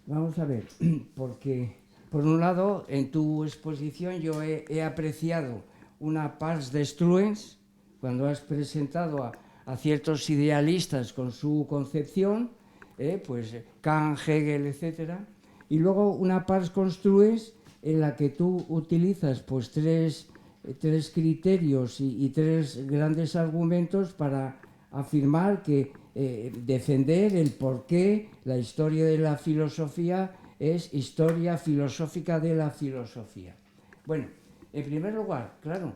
Vamos a ver, porque, por un lado, en tu exposición yo he apreciado una pars destruens, cuando has presentado a ciertos idealistas con su concepción, pues Kant, Hegel, etc. Y luego una pars construens en la que tú utilizas pues tres criterios y tres grandes argumentos para afirmar que defender el por qué la historia de la filosofía es historia filosófica de la filosofía. Bueno, en primer lugar, claro,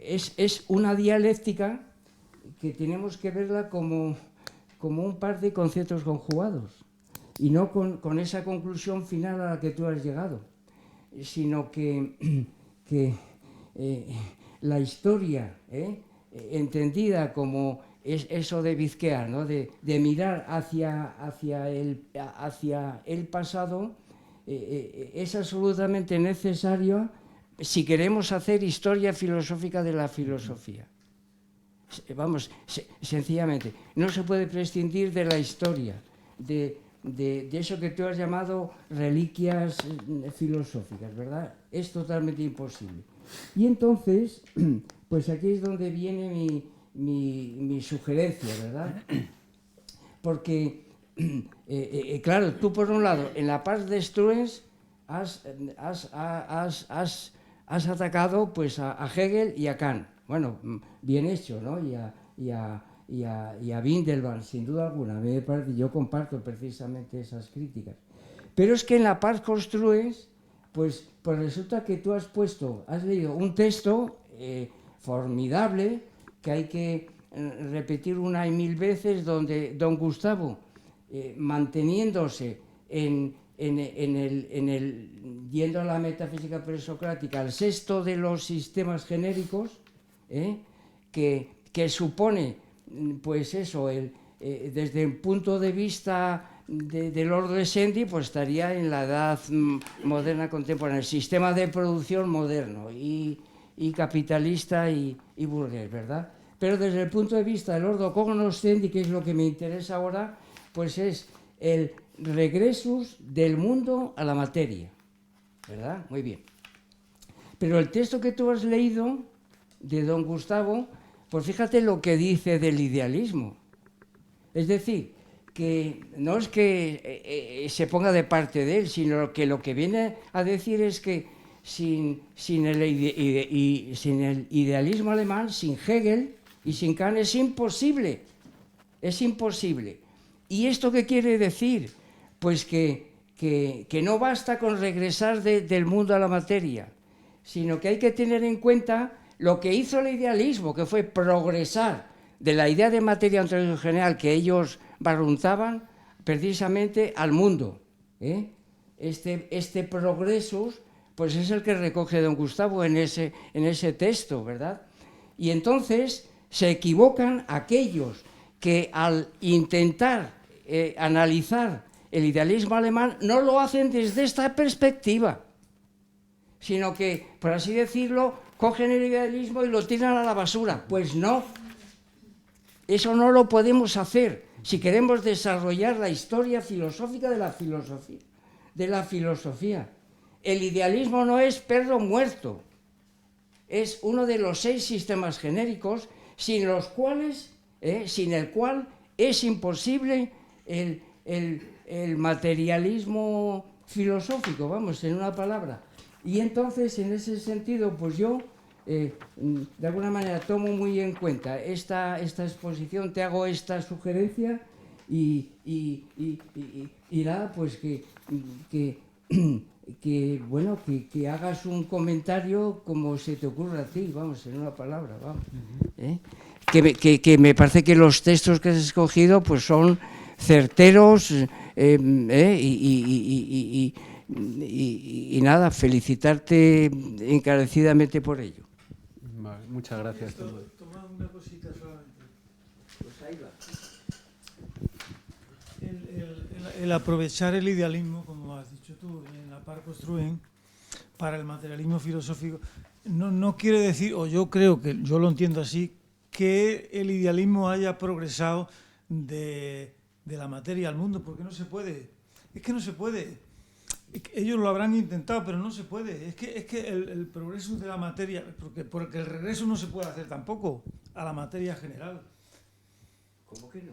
es una dialéctica que tenemos que verla como un par de conceptos conjugados y no con esa conclusión final a la que tú has llegado, sino que la historia, entendida como es eso de bizquear, ¿no? de mirar hacia el pasado, es absolutamente necesario si queremos hacer historia filosófica de la filosofía. Vamos, sencillamente, no se puede prescindir de la historia, de eso que tú has llamado reliquias filosóficas, ¿verdad? Es totalmente imposible. Y entonces, pues aquí es donde viene mi sugerencia, ¿verdad? Porque, claro, tú por un lado, en la pars destruens has atacado pues a Hegel y a Kant. Bueno, bien hecho, ¿no? Y a Windelband, sin duda alguna. Yo comparto precisamente esas críticas. Pero es que en la pars construens, pues resulta que tú has leído un texto formidable que hay que repetir una y mil veces, donde don Gustavo, manteniéndose yendo a la metafísica presocrática, al sexto de los sistemas genéricos, que supone, pues eso, desde el punto de vista de Lord Descendy, pues estaría en la edad moderna contemporánea, el sistema de producción moderno y capitalista y burgués, ¿verdad? Pero desde el punto de vista del Ordo Cognoscendi, que es lo que me interesa ahora, pues es el regresus del mundo a la materia, ¿verdad? Muy bien. Pero el texto que tú has leído de don Gustavo, pues fíjate lo que dice del idealismo. Es decir, que no es que se ponga de parte de él, sino que lo que viene a decir es que sin el idealismo alemán, sin Hegel y sin Kant es imposible. Es imposible. ¿Y esto qué quiere decir? Pues que no basta con regresar del mundo a la materia, sino que hay que tener en cuenta lo que hizo el idealismo, que fue progresar de la idea de materia ontológica general que ellos barruntaban precisamente al mundo. Este progresus, pues es el que recoge don Gustavo en ese texto, ¿verdad? Y entonces se equivocan aquellos que al intentar analizar el idealismo alemán no lo hacen desde esta perspectiva, sino que, por así decirlo, cogen el idealismo y lo tiran a la basura. Pues no. Eso no lo podemos hacer si queremos desarrollar la historia filosófica de la filosofía. El idealismo no es perro muerto, es uno de los 6 sistemas genéricos sin el cual es imposible el materialismo filosófico, vamos, en una palabra. Y entonces, en ese sentido, pues yo, de alguna manera, tomo muy en cuenta esta exposición, te hago esta sugerencia y nada, pues que hagas un comentario como se te ocurra a ti, vamos, en una palabra, vamos. Que me parece que los textos que has escogido pues son certeros y nada, felicitarte encarecidamente por ello. Vale, muchas gracias. Toma una cosita solamente. Pues ahí va. El aprovechar el idealismo, como has dicho tú, en la par construyen, para el materialismo filosófico, no quiere decir, o yo creo que yo lo entiendo así, que el idealismo haya progresado de la materia al mundo, porque no se puede. Es que no se puede. Ellos lo habrán intentado, pero no se puede. Es que el progreso de la materia, porque el regreso no se puede hacer tampoco a la materia general. ¿Cómo que no?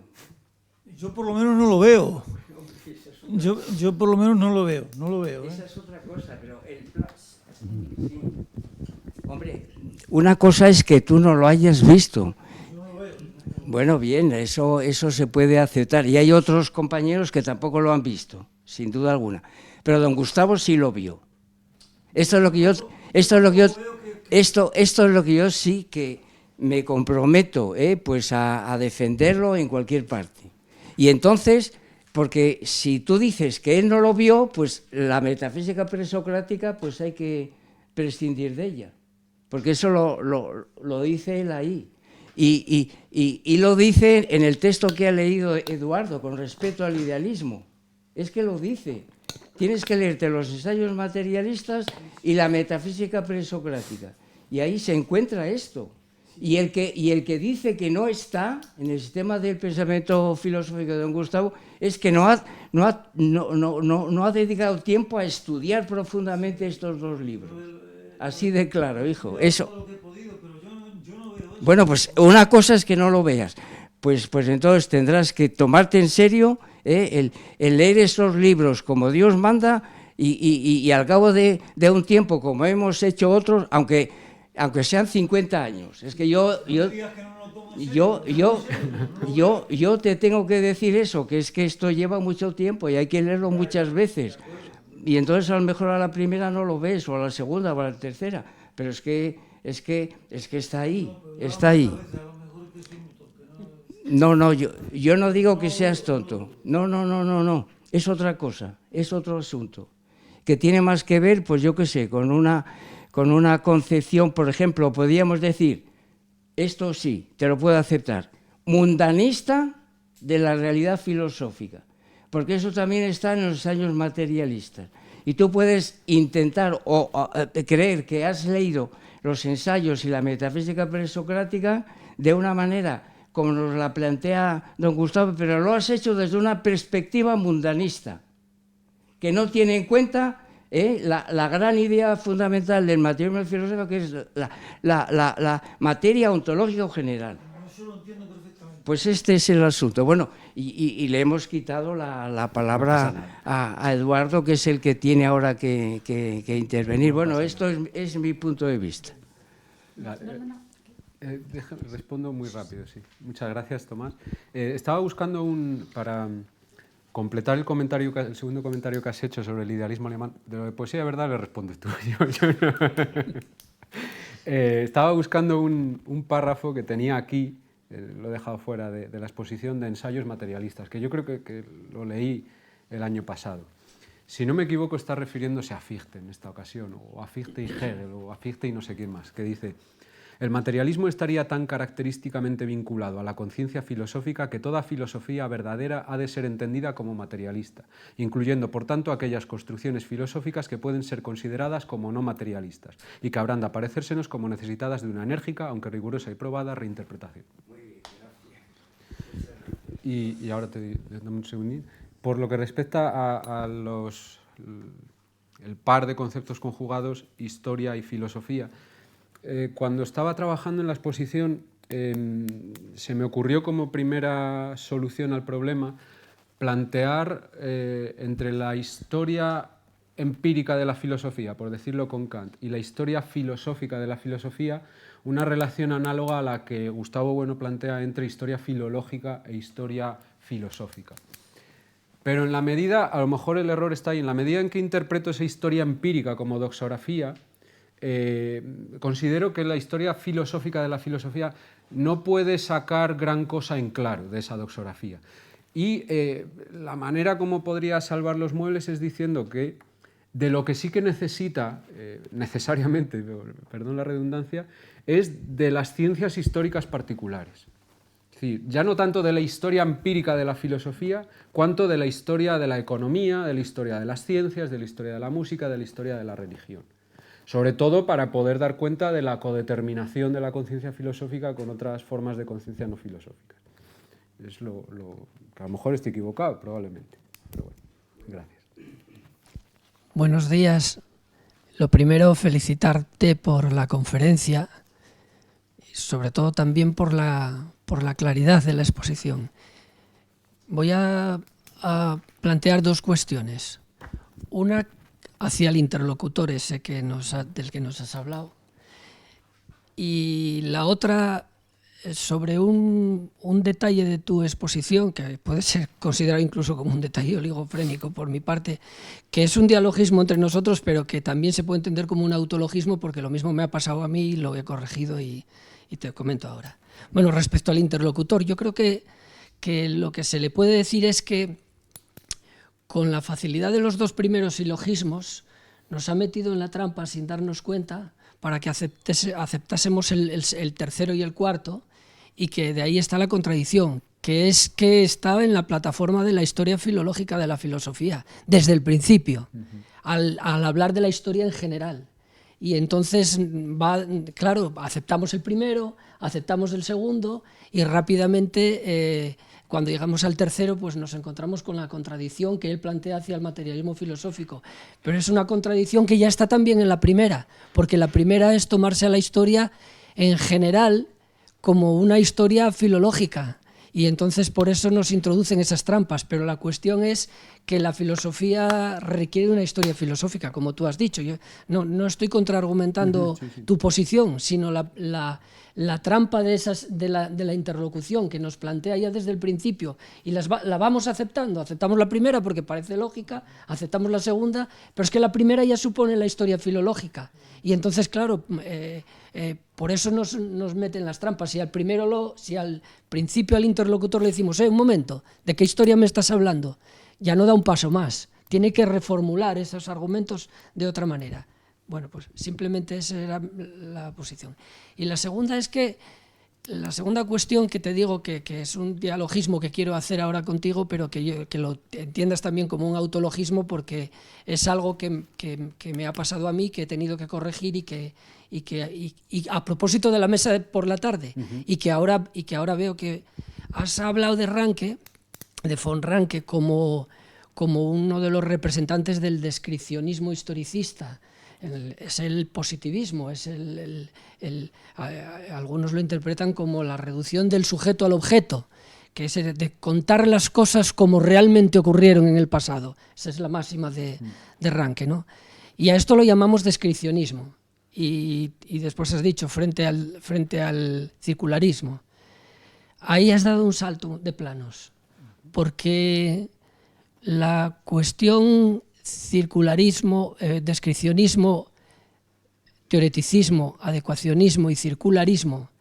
Yo por lo menos no lo veo. Yo por lo menos no lo veo. Esa es otra cosa, pero el plus. Sí. Hombre, una cosa es que tú no lo hayas visto. Bueno, bien, eso se puede aceptar. Y hay otros compañeros que tampoco lo han visto, sin duda alguna. Pero don Gustavo sí lo vio. Esto es lo que yo sí que me comprometo, pues a defenderlo en cualquier parte. Y entonces, porque si tú dices que él no lo vio, pues la metafísica presocrática, pues hay que prescindir de ella. Porque eso lo dice él ahí. Y lo dice en el texto que ha leído Eduardo con respecto al idealismo. Es que lo dice. Tienes que leerte los ensayos materialistas y la metafísica presocrática. Y ahí se encuentra esto. Y el que dice que no está en el sistema del pensamiento filosófico de don Gustavo es que no ha dedicado tiempo a estudiar profundamente estos 2 libros. Así de claro, hijo. Eso. Bueno, pues una cosa es que no lo veas. Pues entonces tendrás que tomarte en serio el leer esos libros como Dios manda y al cabo de un tiempo, como hemos hecho otros, aunque sean 50 años. Es que yo te tengo que decir eso, que es que esto lleva mucho tiempo y hay que leerlo muchas veces. Y entonces a lo mejor a la primera no lo ves, o a la segunda, o a la tercera, pero es que está ahí, está ahí. No, yo no digo que seas tonto. No. Es otra cosa, es otro asunto. Que tiene más que ver, pues yo qué sé, con una concepción, por ejemplo, podríamos decir, esto sí, te lo puedo aceptar, mundanista de la realidad filosófica. Porque eso también está en los ensayos materialistas. Y tú puedes intentar o creer que has leído los ensayos y la metafísica presocrática de una manera como nos la plantea don Gustavo, pero lo has hecho desde una perspectiva mundanista, que no tiene en cuenta la gran idea fundamental del materialismo filosófico, que es la materia ontológica general. Eso lo entiendo perfectamente. Pues este es el asunto. Bueno, y le hemos quitado la palabra a Eduardo, que es el que tiene ahora que intervenir. Bueno, esto es mi punto de vista. Respondo muy rápido, sí. Muchas gracias, Tomás. Estaba buscando para completar el segundo comentario que has hecho sobre el idealismo alemán. De lo de poesía de verdad le respondes tú. Estaba buscando un párrafo que tenía aquí, lo he dejado fuera de la exposición de ensayos materialistas, que yo creo que lo leí el año pasado. Si no me equivoco, está refiriéndose a Fichte en esta ocasión, o a Fichte y Hegel, o a Fichte y no sé quién más, que dice: el materialismo estaría tan característicamente vinculado a la conciencia filosófica que toda filosofía verdadera ha de ser entendida como materialista, incluyendo por tanto aquellas construcciones filosóficas que pueden ser consideradas como no materialistas y que habrán de aparecérsenos como necesitadas de una enérgica, aunque rigurosa y probada, reinterpretación. Muy bien, gracias. Y ahora dame un segundín. Por lo que respecta a el par de conceptos conjugados, historia y filosofía, cuando estaba trabajando en la exposición, se me ocurrió como primera solución al problema plantear entre la historia empírica de la filosofía, por decirlo con Kant, y la historia filosófica de la filosofía, una relación análoga a la que Gustavo Bueno plantea entre historia filológica e historia filosófica. Pero en la medida, a lo mejor el error está ahí, en la medida en que interpreto esa historia empírica como doxografía, considero que la historia filosófica de la filosofía no puede sacar gran cosa en claro de esa doxografía. Y la manera como podría salvar los muebles es diciendo que de lo que sí que necesita, necesariamente, perdón la redundancia, es de las ciencias históricas particulares. Es decir, ya no tanto de la historia empírica de la filosofía, cuanto de la historia de la economía, de la historia de las ciencias, de la historia de la música, de la historia de la religión. Sobre todo para poder dar cuenta de la codeterminación de la conciencia filosófica con otras formas de conciencia no filosóficas. Es lo que a lo mejor estoy equivocado, probablemente. Pero bueno, gracias. Buenos días. Lo primero, felicitarte por la conferencia y sobre todo también por la claridad de la exposición. Voy a plantear dos cuestiones. Una hacia el interlocutor ese del que nos has hablado, y la otra sobre un detalle de tu exposición, que puede ser considerado incluso como un detalle oligofrénico por mi parte, que es un dialogismo entre nosotros, pero que también se puede entender como un autologismo, porque lo mismo me ha pasado a mí y lo he corregido y te comento ahora. Bueno, respecto al interlocutor, yo creo que lo que se le puede decir es que con la facilidad de los dos primeros silogismos nos ha metido en la trampa sin darnos cuenta para que aceptásemos el tercero y el cuarto, y que de ahí está la contradicción, que es que está en la plataforma de la historia filológica de la filosofía, desde el principio, al hablar de la historia en general. Y entonces, claro, aceptamos el primero, aceptamos el segundo, y rápidamente, cuando llegamos al tercero, pues nos encontramos con la contradicción que él plantea hacia el materialismo filosófico. Pero es una contradicción que ya está también en la primera, porque la primera es tomarse a la historia en general como una historia filológica, y entonces por eso nos introducen esas trampas. Pero la cuestión es que la filosofía requiere una historia filosófica, como tú has dicho. Yo no estoy contraargumentando tu posición, sino la trampa de la interlocución que nos plantea ya desde el principio, y la vamos aceptando. Aceptamos la primera porque parece lógica, aceptamos la segunda, pero es que la primera ya supone la historia filológica, y entonces, claro, por eso nos meten las trampas. Si al principio al interlocutor le decimos, un momento, ¿de qué historia me estás hablando?, ya no da un paso más, tiene que reformular esos argumentos de otra manera. Bueno, pues simplemente esa era la posición. Y la segunda es que, la segunda cuestión que te digo que es un dialogismo que quiero hacer ahora contigo, pero que lo entiendas también como un autologismo, porque es algo que me ha pasado a mí, que he tenido que corregir y a propósito de la mesa de por la tarde, y que ahora veo que has hablado de Ranke, de von Ranke, como uno de los representantes del descripcionismo historicista. Es el positivismo, algunos lo interpretan como la reducción del sujeto al objeto, que es de contar las cosas como realmente ocurrieron en el pasado. Esa es la máxima de Ranke, ¿no? Y a esto lo llamamos descripcionismo. Y después has dicho frente al circularismo. Ahí has dado un salto de planos, porque la cuestión circularismo, descripcionismo, teoreticismo, adecuacionismo y circularismo,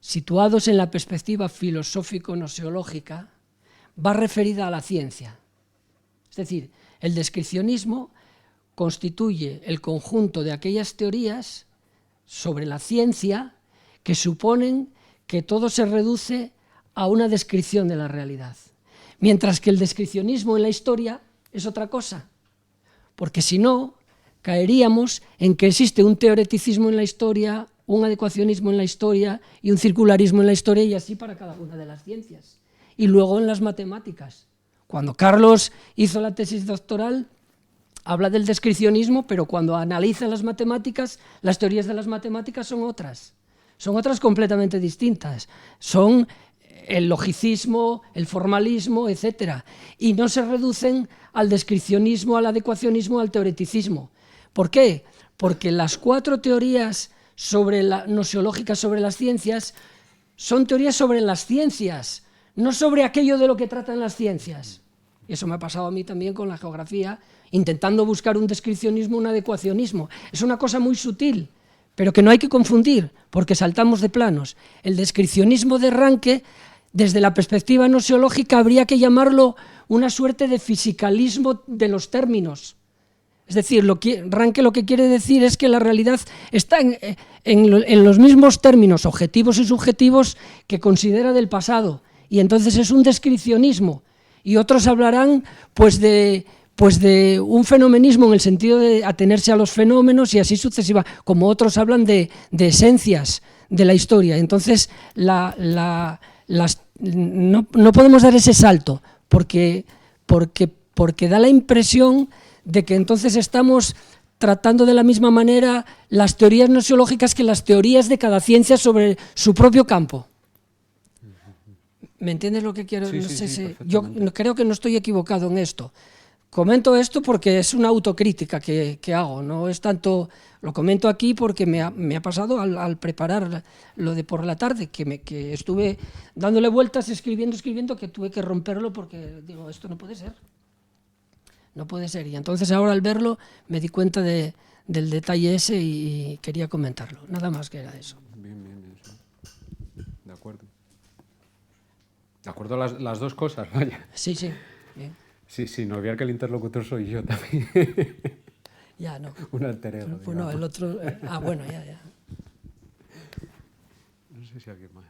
situados en la perspectiva filosófico-noseológica, va referida a la ciencia. Es decir, el descripcionismo constituye el conjunto de aquellas teorías sobre la ciencia que suponen que todo se reduce a una descripción de la realidad, mientras que el descripcionismo en la historia es otra cosa, porque si no, caeríamos en que existe un teoreticismo en la historia, un adecuacionismo en la historia y un circularismo en la historia, y así para cada una de las ciencias. y luego en las matemáticas. Cuando Carlos hizo la tesis doctoral, habla del descripcionismo, pero cuando analiza las matemáticas, las teorías de las matemáticas son otras completamente distintas. Son el logicismo, el formalismo, etc. Y no se reducen al descripcionismo, al adecuacionismo, al teoreticismo. ¿Por qué? Porque las 4 teorías nosiológicas sobre las ciencias son teorías sobre las ciencias, no sobre aquello de lo que tratan las ciencias. Y eso me ha pasado a mí también con la geografía, intentando buscar un descripcionismo, un adecuacionismo. Es una cosa muy sutil, pero que no hay que confundir, porque saltamos de planos. El descripcionismo de Ranke, desde la perspectiva nosiológica, habría que llamarlo una suerte de fisicalismo de los términos. Es decir, Ranke lo que quiere decir es que la realidad está en los mismos términos objetivos y subjetivos que considera del pasado, y entonces es un descripcionismo. Y otros hablarán pues de un fenomenismo en el sentido de atenerse a los fenómenos y así sucesiva, como otros hablan de esencias de la historia. Entonces, no podemos dar ese salto porque da la impresión de que entonces estamos tratando de la misma manera las teorías nosiológicas que las teorías de cada ciencia sobre su propio campo. ¿Me entiendes lo que quiero? Sí, no sí, sé sí, si, yo creo que no estoy equivocado en esto. Comento esto porque es una autocrítica que hago, no es tanto, lo comento aquí porque me ha pasado al preparar lo de por la tarde, que estuve dándole vueltas, escribiendo, que tuve que romperlo porque digo, esto no puede ser. No puede ser. Y entonces ahora al verlo me di cuenta del detalle ese y quería comentarlo. Nada más que era eso. Bien, sí. De acuerdo. De acuerdo las dos cosas, vaya. Sí, bien. Sí, no olvidar que el interlocutor soy yo también. Ya, no. Un alter ego, Pues no, el otro... bueno, ya. No sé si alguien más.